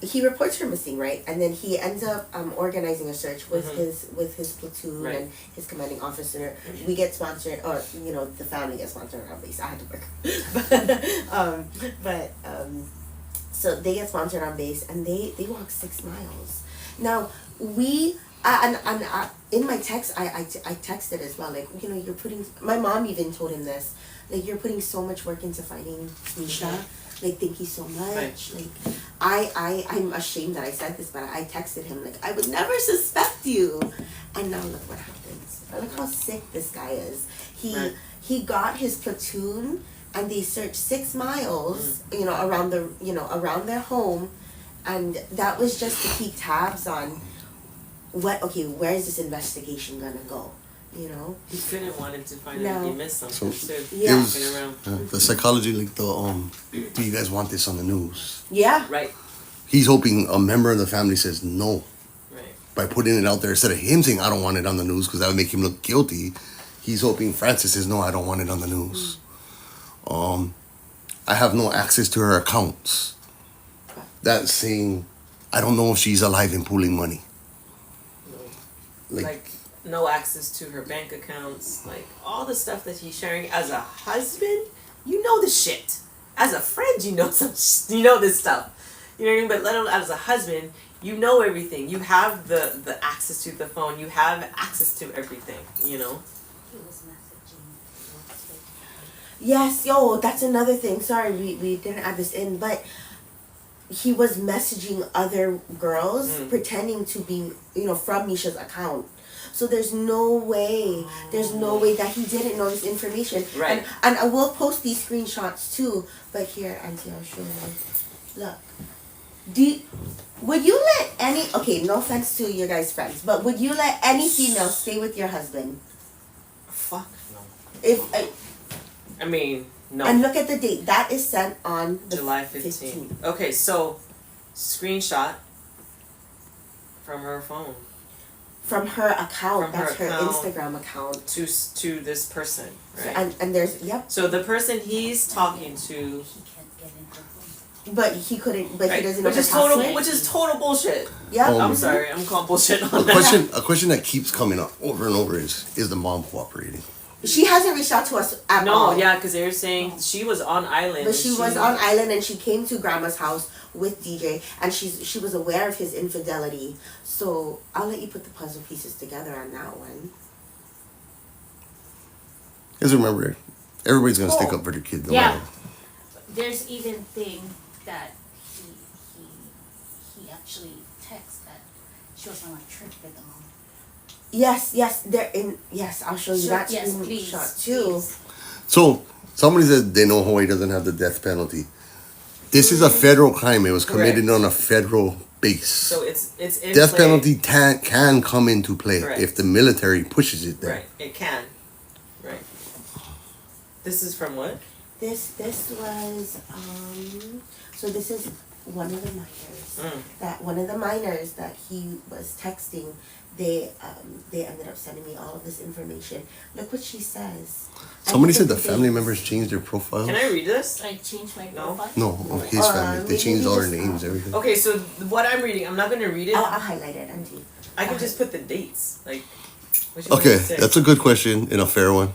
he reports her missing, right? And then he ends up organizing a search with his platoon Right. and his commanding officer. We get sponsored, or the family gets sponsored. At least I had to work, so they get sponsored on base, and they walk 6 miles. Now we. In my text, I texted as well. Like, you're putting. My mom even told him this. Like, you're putting so much work into finding Misha. Like, thank you so much. Right. Like, I'm ashamed that I said this, but I texted him like, I would never suspect you. And now look what happens. Look how sick this guy is. He got his platoon, and they searched 6 miles, around around their home, and that was just to keep tabs on where is this investigation gonna go? you know. He couldn't want him to find No. out he missed something So, too. Yeah. It was, Walking around. the psychology, like do you guys want this on the news? Yeah. Right. He's hoping a member of the family says no. Right. By putting it out there, instead of him saying, I don't want it on the news because that would make him look guilty, he's hoping Francis says, no, I don't want it on the news. I have no access to her accounts. That's saying, I don't know if she's alive and pooling money. Like no access to her bank accounts, like all the stuff that he's sharing as a husband. You know the shit. As a friend, you know you know this stuff. You know what I mean? But let alone as a husband, you know everything. You have the access to the phone. You have access to everything. You know. He was messaging. Yes, yo, that's another thing. Sorry, we didn't add this in, but he was messaging other girls pretending to be, from Mischa's account. So there's no way that he didn't know this information. Right. And I will post these screenshots too. But here, Auntie, I'll show you. Look. Would you let no offense to your guys' friends, but would you let any female stay with your husband? Fuck no. If I mean, no. And look at the date. That is sent on the July 15th. Okay, so screenshot from her phone. From her account. From That's her her account Instagram account. To this person, So, right? and there's, yep. So the person he's talking to, He can't get into her phone. But he couldn't, but right, he doesn't know which her is total, password. which is total bullshit. Yep. I'm sorry, I'm calling bullshit on A that. question that keeps coming up over and over is the mom cooperating? She hasn't reached out to us at No, all. yeah, because they were saying she was on island. But and she was on island and she came to grandma's house with DJ and she was aware of his infidelity. So I'll let you put the puzzle pieces together on that one. Because remember, everybody's gonna stick up for their kid. No Yeah. matter. There's even thing that he actually texts that she was on a trip with the mom. Yes, I'll show you that Yes, screenshot too. please. So somebody said they know Hawaii doesn't have the death penalty. This is a federal crime. It was committed Correct. on a federal base. So it's in Death play. penalty can come into play Correct. if the military pushes it there. Right, it can. Right. This is from what? This was so this is one of the minors that he was texting. They ended up sending me all of this information. Look what she says. Somebody And said the they- family members changed their profile. Can I read this? I changed my No. profile. No, of his family. They maybe changed we all their just- names, everything. Okay, so what I'm reading, I'm not going to read it. I'll highlight it, Auntie. I can just put the dates. Like, what you want me Okay, to say? that's a good question and a fair one.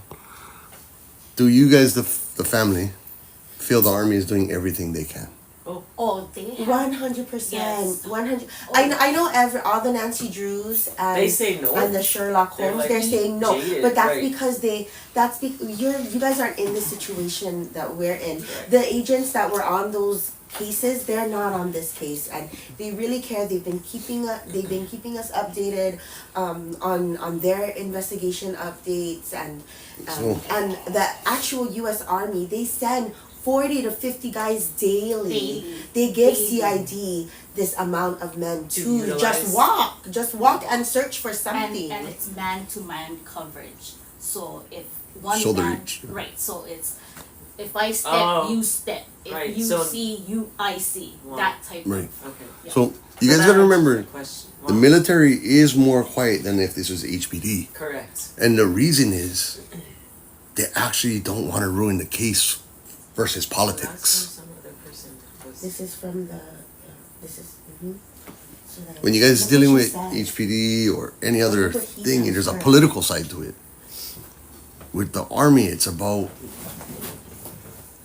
Do you guys, the family, feel the army is doing everything they can? Oh, they have 100%. Yes. 100. Oh. I know all the Nancy Drews and They say no. and the Sherlock They're Holmes. like They're saying no, jaded, but that's right. because you guys aren't in the situation that we're in. Right. The agents that were on those cases, they're not on this case, and they really care. They've been keeping us updated on their investigation updates and the actual U.S. Army. They send 40 to 50 guys daily. They give Daily. CID this amount of men To to utilize. just walk and search for something. and it's man-to-man coverage. So if one Shoulder man, reach. right? So it's if I step, Oh. you step. If Right, you so- see, I see. Wow. That type Right. of. Okay. Yeah. So you So guys that gotta answers remember, the question. the Wow. military is more quiet than if this was HPD. Correct. And the reason is they actually don't want to ruin the case versus That's politics. from some other person was. This is from the. This is. So that When you guys look dealing what she with said. HPD or any other Look what he thing, says there's a first. political side to it. With the army, it's about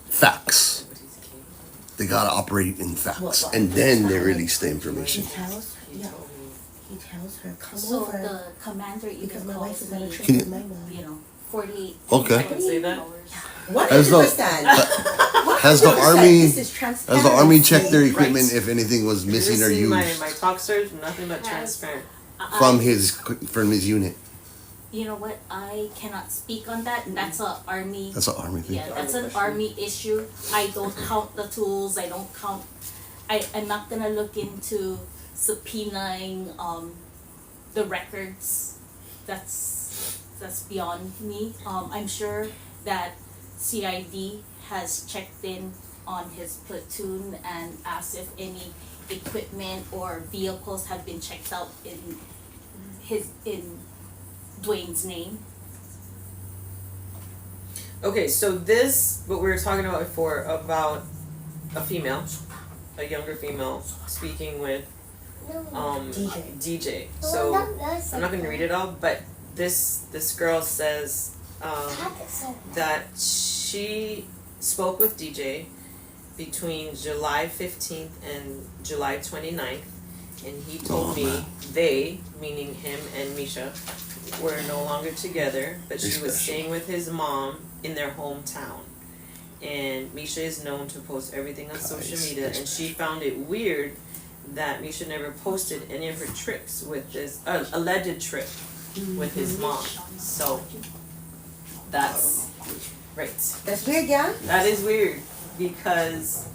facts. They gotta operate in facts, and then they release the information. He tells her, come So over. the commander even Because my wife calls is on a me, trip Can you- with my mom. 48 Okay. I can say that? hours. 100%. Has the 100%. army This is has the army checked their equipment Right. if anything was Have you missing or ever seen used my talk stars? Nothing but Has- transparent. from his unit? You know what? I cannot speak on that. That's a army. That's an army thing. Yeah, that's an army issue. I don't count the tools. I don't count. I'm not gonna look into subpoenaing the records. That's that's beyond me. I'm sure that CID has checked in on his platoon and asked if any equipment or vehicles have been checked out in Dwayne's name. Okay, so this, what we were talking about before, about a female, a younger female, speaking with DJ. So I'm not going to read it all, but this girl says that she spoke with DJ between July 15th and July 29th, and he told me they, meaning him and Mischa, were no longer together, but she was staying with his mom in their hometown. And Mischa is known to post everything on social media, and she found it weird that Mischa never posted any of her trips with this alleged trip with his mom. So that's right. That's weird, yeah? That is weird because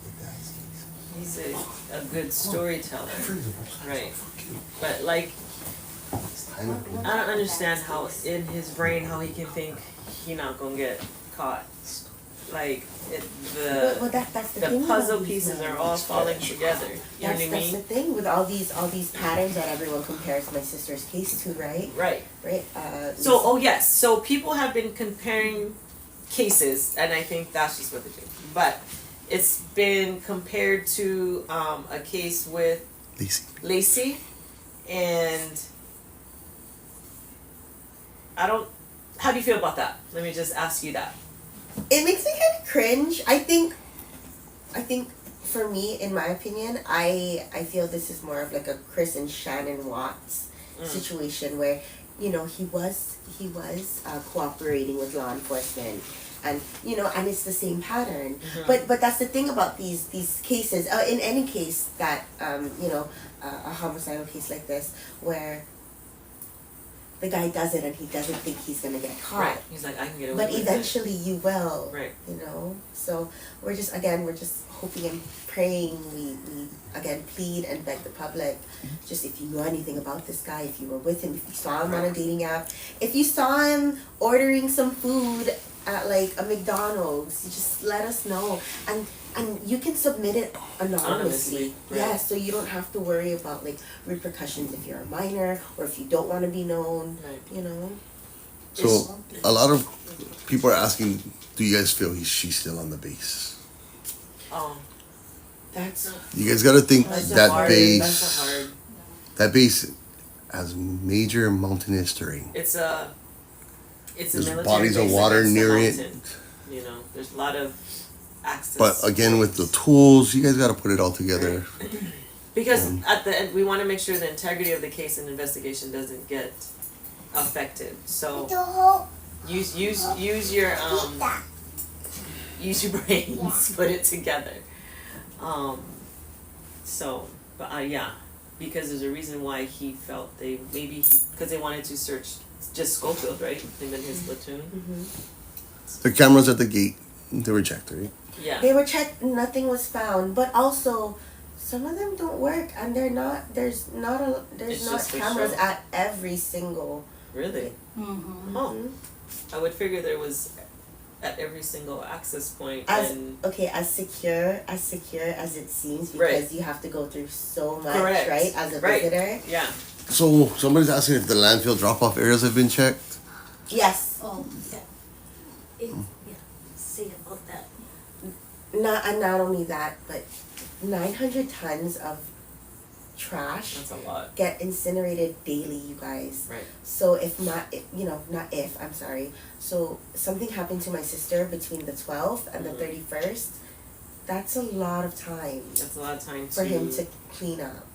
he's a good storyteller, right? But like, I don't understand how in his brain how he can think he not gonna get caught. Like that's the thing puzzle about these pieces men. are all falling together. You know what I That's the mean? thing with all these patterns that everyone compares my sister's case to, right? Right. Right. So yes, so people have been comparing cases, and I think that's just what they do. But it's been compared to a case with Lacey, and I don't. How do you feel about that? Let me just ask you that. It makes me kind of cringe. I think for me, in my opinion, I feel this is more of like a Chris and Shannon Watts situation where, you know, he was cooperating with law enforcement, and you know, and it's the same pattern. But that's the thing about these cases. In any case that you know, a homicidal case like this where the guy does it and he doesn't think he's gonna get caught. Right. He's like, I can get away But with eventually you will. Right. You know? So we're just hoping and praying. We again plead and beg the public. Just if you know anything about this guy, if you were with him, if you saw him on a dating app, if you saw him ordering some food at like a McDonald's, you just let us know. And you can submit it anonymously. Right. Yeah, so you don't have to worry about like repercussions if you're a minor or if you don't want to be known. Right. You know. So a lot of people are asking, do you guys feel she's still on the base? Oh, That's You guys got to think that's that hard. base, That's a hard. that base has major mountainous terrain. It's a There's military bodies of base water against the near it. mountain. You know, there's a lot of access. But again, with the tools, you guys got to put it all together. Because at the end, we want to make sure the integrity of the case and investigation doesn't get affected. So use your use your brains, put it together. Yeah, because there's a reason why he felt because they wanted to search just Schofield, right? Him and his platoon. The cameras at the gate, they were checked, right? Yeah. They were checked, nothing was found. But also, some of them don't work, and there's It's not just for cameras show. at every single. Really? Mm-hmm. Oh, I would figure there was at every single access point. As secure as it seems, because Right. you have to go through so much, Correct. right? As a Right. visitor. Yeah. So somebody's asking if the landfill drop-off areas have been checked. Yes. Oh, yeah. Say about that. Not only that, but 900 tons of trash That's a lot. get incinerated daily, you guys. Right. So I'm sorry. So something happened to my sister between the 12th and the 31st. That's a lot of time That's a lot of time for him to clean up.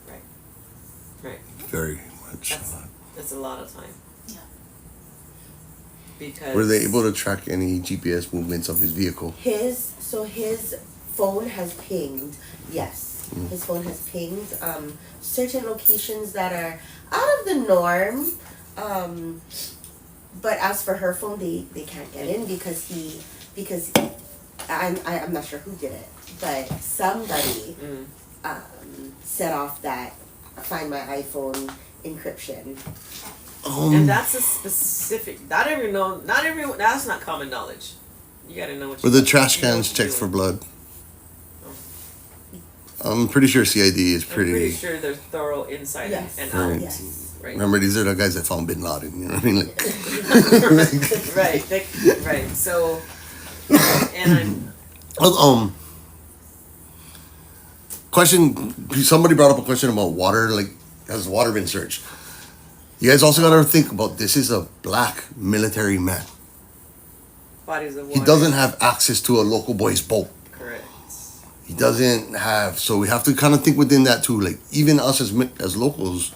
Right. Very much. That's a lot of time. Yeah. Because Were they able to track any GPS movements of his vehicle? His phone has pinged. Yes, his phone has pinged certain locations that are out of the norm. But as for her phone, they can't get in because I'm not sure who did it, but somebody set off that Find My iPhone encryption. And that's a specific. Not everyone. Not everyone. That's not common knowledge. You gotta know what. But the trash cans check for blood. I'm pretty sure CID is pretty. I'm pretty sure they're thorough inside and out. Right. Yes. Right. Remember, these are the guys that found Bin Laden. You know what I mean? Like, Right. So, and I'm. Question. Somebody brought up a question about water. Like, has water been searched? You guys also gotta think about this. Is a black military man. Bodies of water. He doesn't have access to a local boy's boat. Correct. He doesn't have. So we have to kind of think within that too. Like, even us as locals,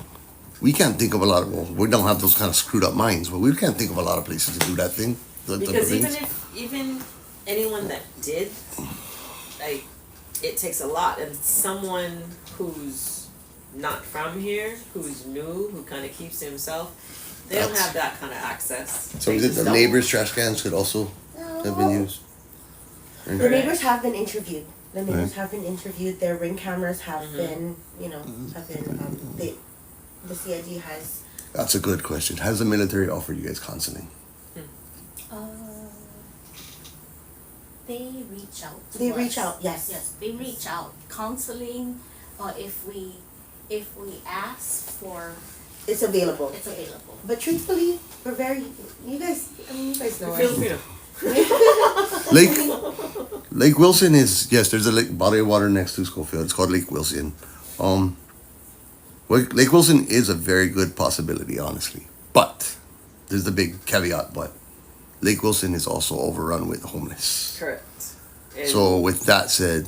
we can't think of a lot of. Well, we don't have those kind of screwed up minds, but we can't think of a lot of places to do that thing. Because even anyone that did, like, it takes a lot, and someone who's not from here, who's new, who kind of keeps to himself, they don't have that kind of access. So the neighbors' trash cans could also have been used. The neighbors have been interviewed. Their ring cameras have been, the CID has. That's a good question. Has the military offered you guys counseling? They reach out to They us. reach out, yes. Yes, they reach out. Counseling, if we ask for, It's available. it's available. But truthfully, you guys know us. Filipino. Lake Wilson is, yes, there's a body of water next to Schofield. It's called Lake Wilson. Lake Wilson is a very good possibility, honestly. But there's the big caveat, but Lake Wilson is also overrun with homeless. Correct. And So with that said,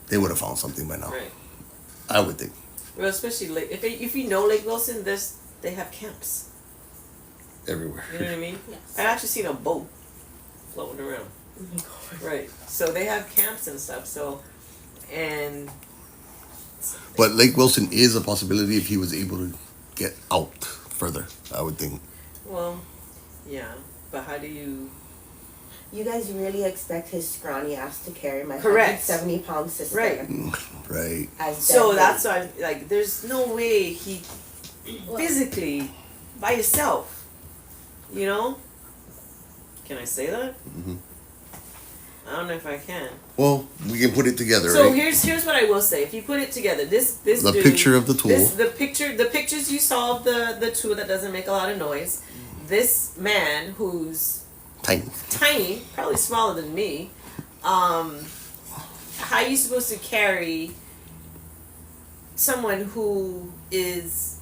they would have found something by now. right. I would think. Well, especially if you know Lake Wilson, they have camps. Everywhere. You know what I mean? Yes. I've actually seen a boat floating around. Right. So they have camps and stuff. So, and. But Lake Wilson is a possibility if he was able to get out further, I would think. Well, yeah. But how do you? You guys really expect his scrawny ass to carry my Correct. 170-pound sister? Right. Right. As So deadly. that's why, like, there's no way he physically by yourself. You know? Can I say that? Mhm. I don't know if I can. Well, we can put it together, So right? here's what I will say. If you put it together, this The dude, picture of the tool. the pictures you saw of the tool that doesn't make a lot of noise. This man who's Tiny. probably smaller than me. How are you supposed to carry someone who is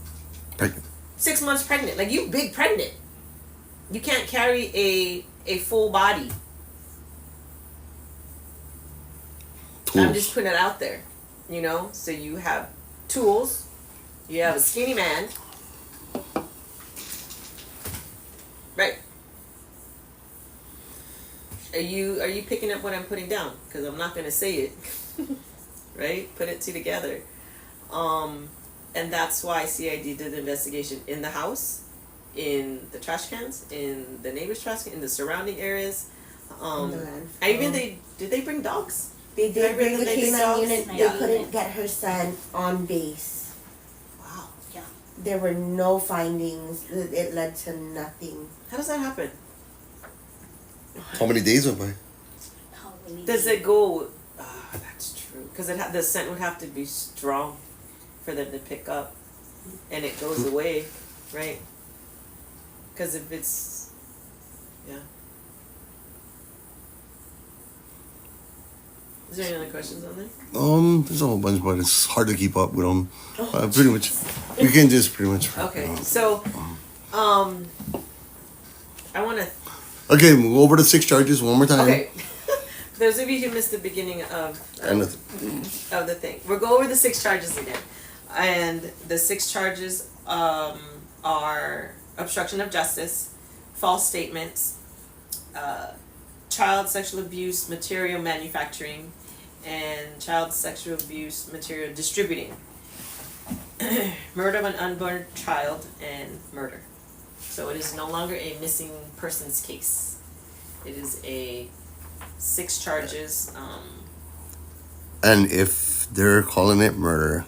Pregnant. 6 months pregnant? Like, you big pregnant. You can't carry a full body. Tools. I'm just putting it out there, you know. So you have tools, you have a skinny man, right? Are you picking up what I'm putting down? Because I'm not gonna say it, right? Put it two together, and that's why CID did the investigation in the house, in the trash cans, in the neighbor's trash can, in the surrounding areas. In the landfill. And even did they bring dogs? They Did I did bring the bring the canine dogs? unit. They Yeah. couldn't get her son on base. Wow. Yeah. There were no findings. It led to nothing. How does that happen? How many days went by? How many Does it go? That's true. Because the scent would have to be strong for them to pick up, and it goes away, right? Because if it's, yeah. Is there any other questions on there? There's a whole bunch, but it's hard to keep up with them. Pretty much, we can just pretty much. Okay, so, I want to. Okay, we'll go over the 6 charges one more time. Okay. Those of you who missed the beginning of the thing, we'll go over the 6 charges again, and the 6 charges are obstruction of justice, false statements, child sexual abuse material manufacturing, and child sexual abuse material distributing, murder of an unborn child, and murder. So it is no longer a missing persons case. It is a 6 charges. And if they're calling it murder,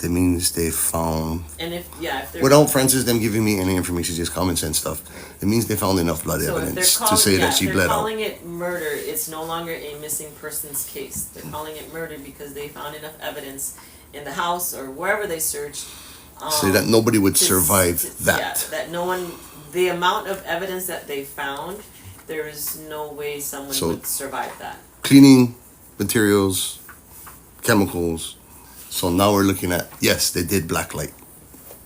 that means they found. And if they're Without Francis them giving me any information, just common sense stuff, it means they found enough blood so if evidence they're to say that she if bled they're out. calling it murder, it's no longer a missing persons case. They're calling it murder because they found enough evidence in the house or wherever they searched. Say that nobody would to- survive to- that. Yeah, that no one. The amount of evidence that they found, there is no way someone So- would survive that. Cleaning materials, chemicals. So now we're looking at, yes, they did blacklight.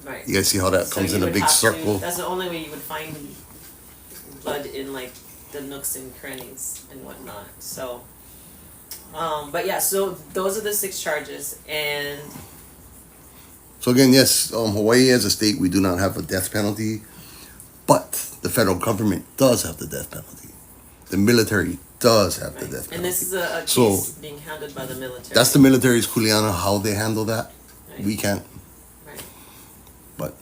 Right. You guys see how that So comes you in a would big have to- circle? that's the only way you would find blood in like the nooks and crannies and whatnot. So, but yeah, so those are the 6 charges, and So again, yes, Hawaii as a state, we do not have a death penalty, but the federal government does have the death penalty. The military does have the death penalty. and this is a So- case being handled by the military. That's the military's kuleana, how they handle that. Right. We can't, Right. but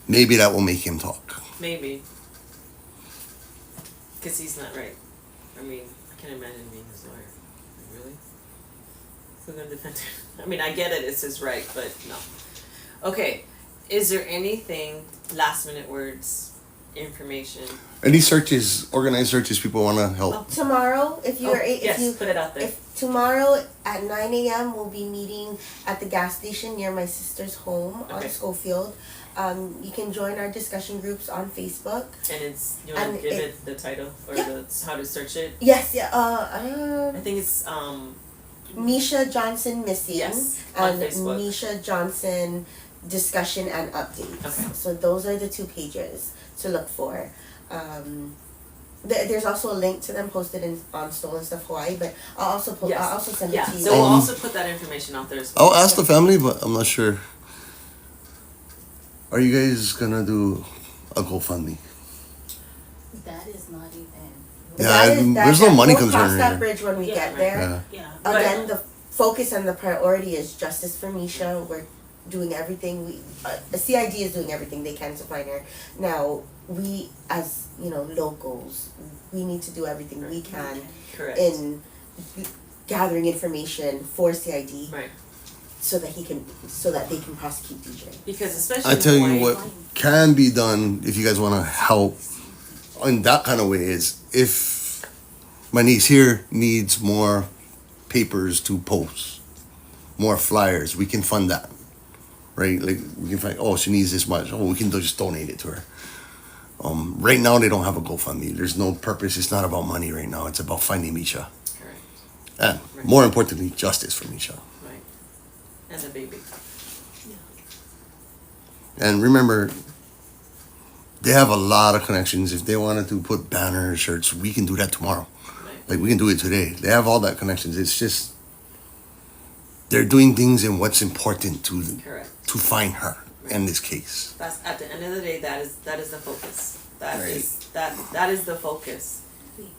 maybe that will make him talk. Maybe. Because he's not right. I mean, I can't imagine being his lawyer. Like, really? Who's gonna defend him? I mean, I get it, it's his right, but no. Okay, is there anything, last minute words, information? Any searches, organized searches, people want to help. Tomorrow, if you are, if yes, you, put it out there. if tomorrow at 9 a.m. we'll be meeting at the gas station near my sister's home on Okay. Schofield. You can join our discussion groups on Facebook. And it's, you want and to give it- it the title or Yeah. the how to search it? Yes, yeah. I think it's Mischa Johnson missing Yes, on and Facebook. Mischa Johnson discussion and updates. Okay. So those are the 2 pages to look for. There's also a link to them posted on Stolen Stuff Hawaii, but I'll also Yes. I'll also send it yeah. to you. So we'll also put that information out there as well. I'll ask the family, but I'm not sure. Are you guys gonna do a GoFundMe? That is not even. Yeah, there's no money we'll concern cross that here. bridge when we Yeah, get right. there. Yeah. Yeah. Again, the focus and the priority is justice for Misha. We're doing everything the CID is doing everything they can to find her. Now, we as, locals, we need to do everything we can Correct. in gathering information for CID Right. so that they can prosecute DJ. Because especially I tell in you Hawaii, what can be done if you guys want to help in that kind of way is if my niece here needs more papers to post, more flyers, we can fund that, right? Like we can find, she needs this much. We can just donate it to her. Right now they don't have a GoFundMe. There's no purpose. It's not about money right now. It's about finding Misha, Correct. and more importantly, justice for Misha. Right. And the baby. And remember, they have a lot of connections. If they wanted to put banners, shirts, we can do that tomorrow. Right. Like we can do it today. They have all that connections. It's just they're doing things in what's important Correct. to find her in this case. That's at the end of the day. That is the focus. That Right. is that is the focus.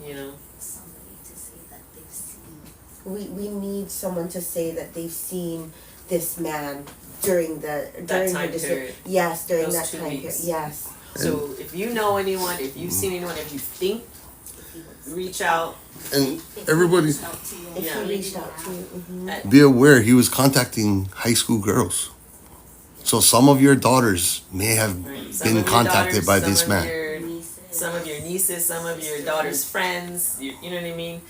You know. Somebody to say that they've seen. We need someone to say that they've seen this man during time her period. Yes, during Those that 2 time weeks. period. Yes. So if you know anyone, if you've seen anyone, if you think, reach out. And If he everybody reached out to you, If Yeah. he reached out to you. Mhm. be aware he was contacting high school girls. So some of your daughters may have Right. Some been of your contacted daughters, by some this of man. your- nieces. some of your nieces, some of your daughter's friends, you know what I mean?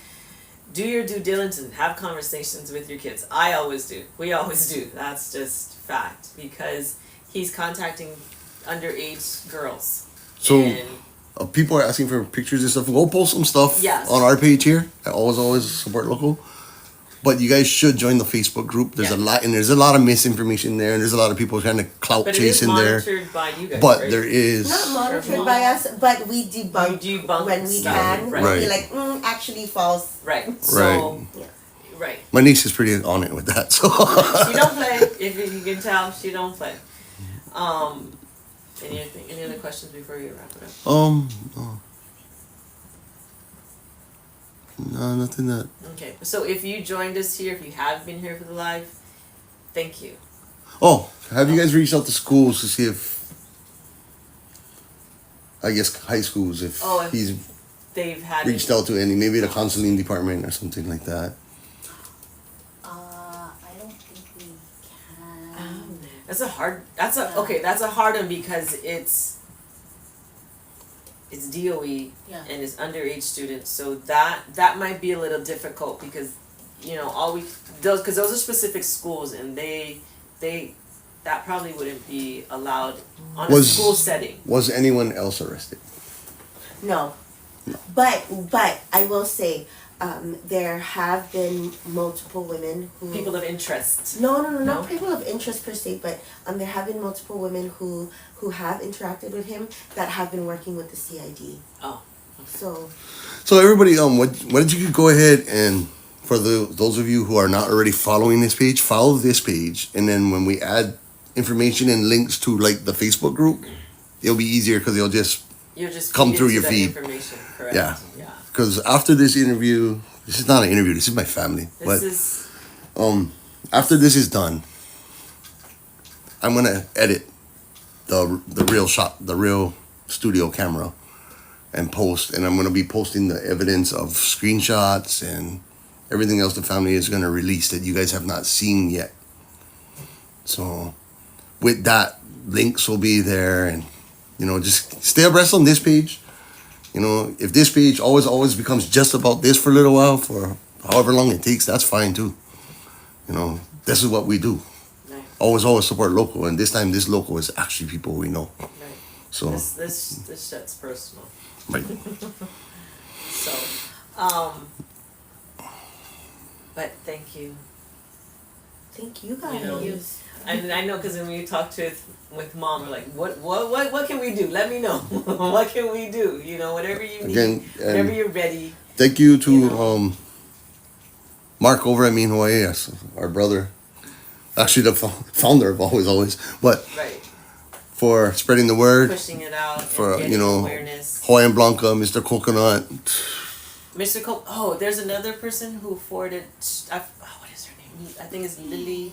Do your due diligence and have conversations with your kids. I always do. We always do. That's just fact. Because he's contacting underage girls. So And people are asking for pictures and stuff. Go post some stuff Yes. on our page here. I always support local. But you guys should join the Facebook group. There's Yeah. there's a lot of misinformation there, and there's a lot of people trying to clout but it is chase in there. monitored by you guys, But right? there is Not monitored by us, but we debunk, You debunk when we stuff, can. right. We'll be Right. like, actually false. Right. Right. So Yeah. right. my niece is pretty on it with that. So She don't play. If you can tell, she don't play. Any other questions before you wrap it up? no, nothing that. Okay. So if you joined us here, if you have been here for the live, thank you. Oh, have you guys reached out to schools to see if, I guess high schools, if If he's they've had reached out to any, maybe the counseling department or something like that? I don't think we can. That's a hard one because it's DOE Yeah. and it's underage students, so that might be a little difficult because, you know, those are specific schools and they that probably wouldn't be allowed on a school setting. Was anyone else arrested? No. But I will say, there have been multiple women who People of interest. No, No? not people of interest per se, but there have been multiple women who have interacted with him that have been working with the CID. Oh. So everybody, what did you go ahead and, for those of you who are not already following this page, follow this page, and then when we add information and links to like the Facebook group, it'll be easier because you'll just come through your feed. Information, correct? Yeah. Yeah. Because after this interview, this is not an interview. This is my family. After this is done, I'm gonna edit the real studio camera, and post. And I'm gonna be posting the evidence of screenshots and everything else the family is gonna release that you guys have not seen yet. So, with that, links will be there, and just stay abreast on this page. If this page always becomes just about this for a little while, for however long it takes, that's fine too. This is what we do. Right. Always support local, and this time this local is actually people we know. Right. So this shit's personal. right. So, but thank you. thank you guys. You know, And I know because when we talked with Mom, we're like, what can we do? Let me know. What can we do? Whatever you need, Again, whenever you're ready. Thank you to Mark over at Me in Hawaii, yes, our brother. Actually, the founder of Always, but Right. for spreading the word, Pushing it out for and getting awareness. Hawaiian Blanca, Mr. Coconut. Mr. Cole. Oh, there's another person who forwarded. What is her name? I think it's Lily.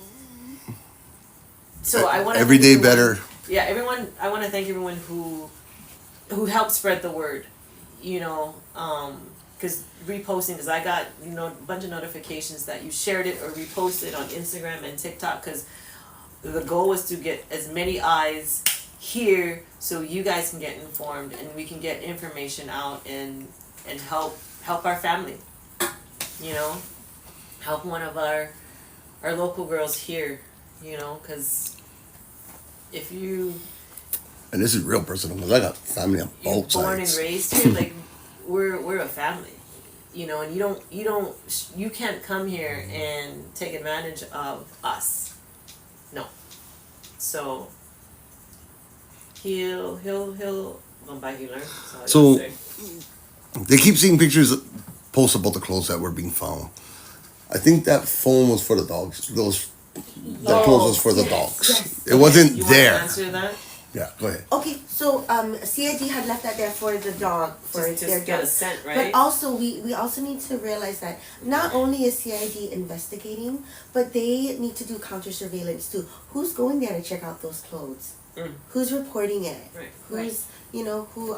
So I want to Every day better. Yeah, everyone. I want to thank everyone who helped spread the word. Because reposting, because I got a bunch of notifications that you shared it or reposted on Instagram and TikTok. Because the goal was to get as many eyes here so you guys can get informed and we can get information out and help our family. Help one of our local girls here. Because if you And this is real personal because I got family on you're both born sides. and raised here, like we're a family, and you can't come here and take advantage of us. No. So he'll well, by he learn. So they keep seeing pictures posts about the clothes that were being found. I think that phone was for the dogs. That clothes was for the dogs. yes. It wasn't you there. Want to answer that? Yeah, go ahead. Okay, so CID had left that there for the dog, for Just their get a dog. scent, right? But also, we also need to realize that not only is CID investigating, but they need to do counter surveillance too. Who's going there to check out those clothes? Mm. Who's reporting it? Right. Who's who?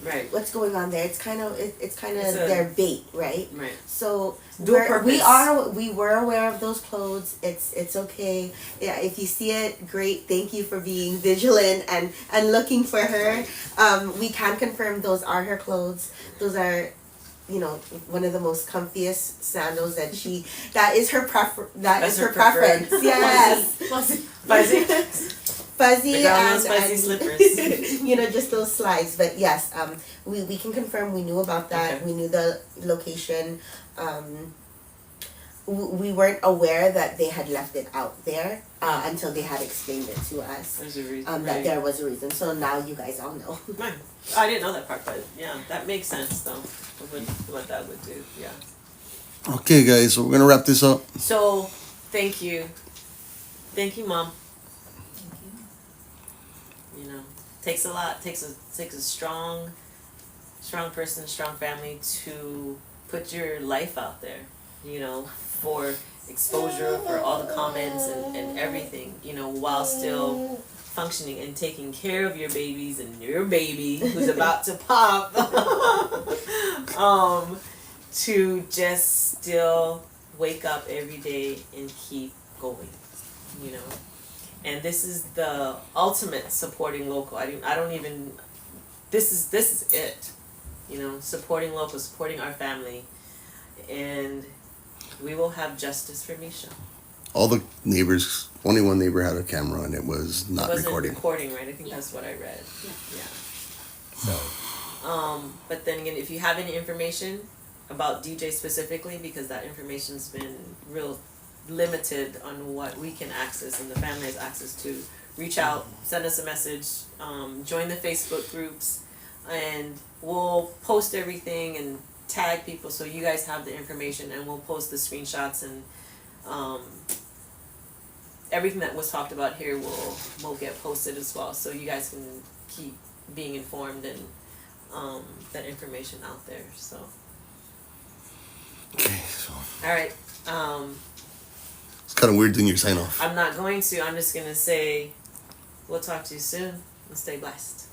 Right. What's going on there? It's kind of It's a- their bait, right? Right. So Dual purpose. we were aware of those clothes. It's okay. Yeah, if you see it, great. Thank you for being vigilant and looking for her. We can confirm those are her clothes. Those are, one of the most comfiest sandals that is her That's her preference. preferred. Yes. Fuzzy. Fuzzy The girl and, knows fuzzy and slippers. just those slides. But yes, we can confirm we knew about that. Okay. We knew the location. We weren't aware that they had left it out there until they had explained it to us. There's a reason. That there was a reason. So now you guys all know. Right. I didn't know that part, but yeah, that makes sense though. What that would do, yeah. Okay, guys, so we're gonna wrap this up. So, thank you, Mom. Takes a lot. Takes a strong person, strong family to put your life out there. For exposure, for all the comments and everything. While still functioning and taking care of your babies and your baby who's about to pop. To just still wake up every day and keep going. and this is the ultimate supporting local. I don't even. This is it. You know, supporting local, supporting our family, and we will have justice for Mischa. All the neighbors, only one neighbor had a camera and it was not It wasn't recording. recording, right? I think that's what I read. Yeah. So, but then again, if you have any information about DJ specifically, because that information's been real limited on what we can access and the family has access to, reach out, send us a message, join the Facebook groups, and we'll post everything and tag people so you guys have the information, and we'll post the screenshots and everything that was talked about here will get posted as well, so you guys can keep being informed and that information out there. So Okay, so all right, it's kind of weird doing your sign off. I'm not going to. I'm just gonna say we'll talk to you soon and stay blessed.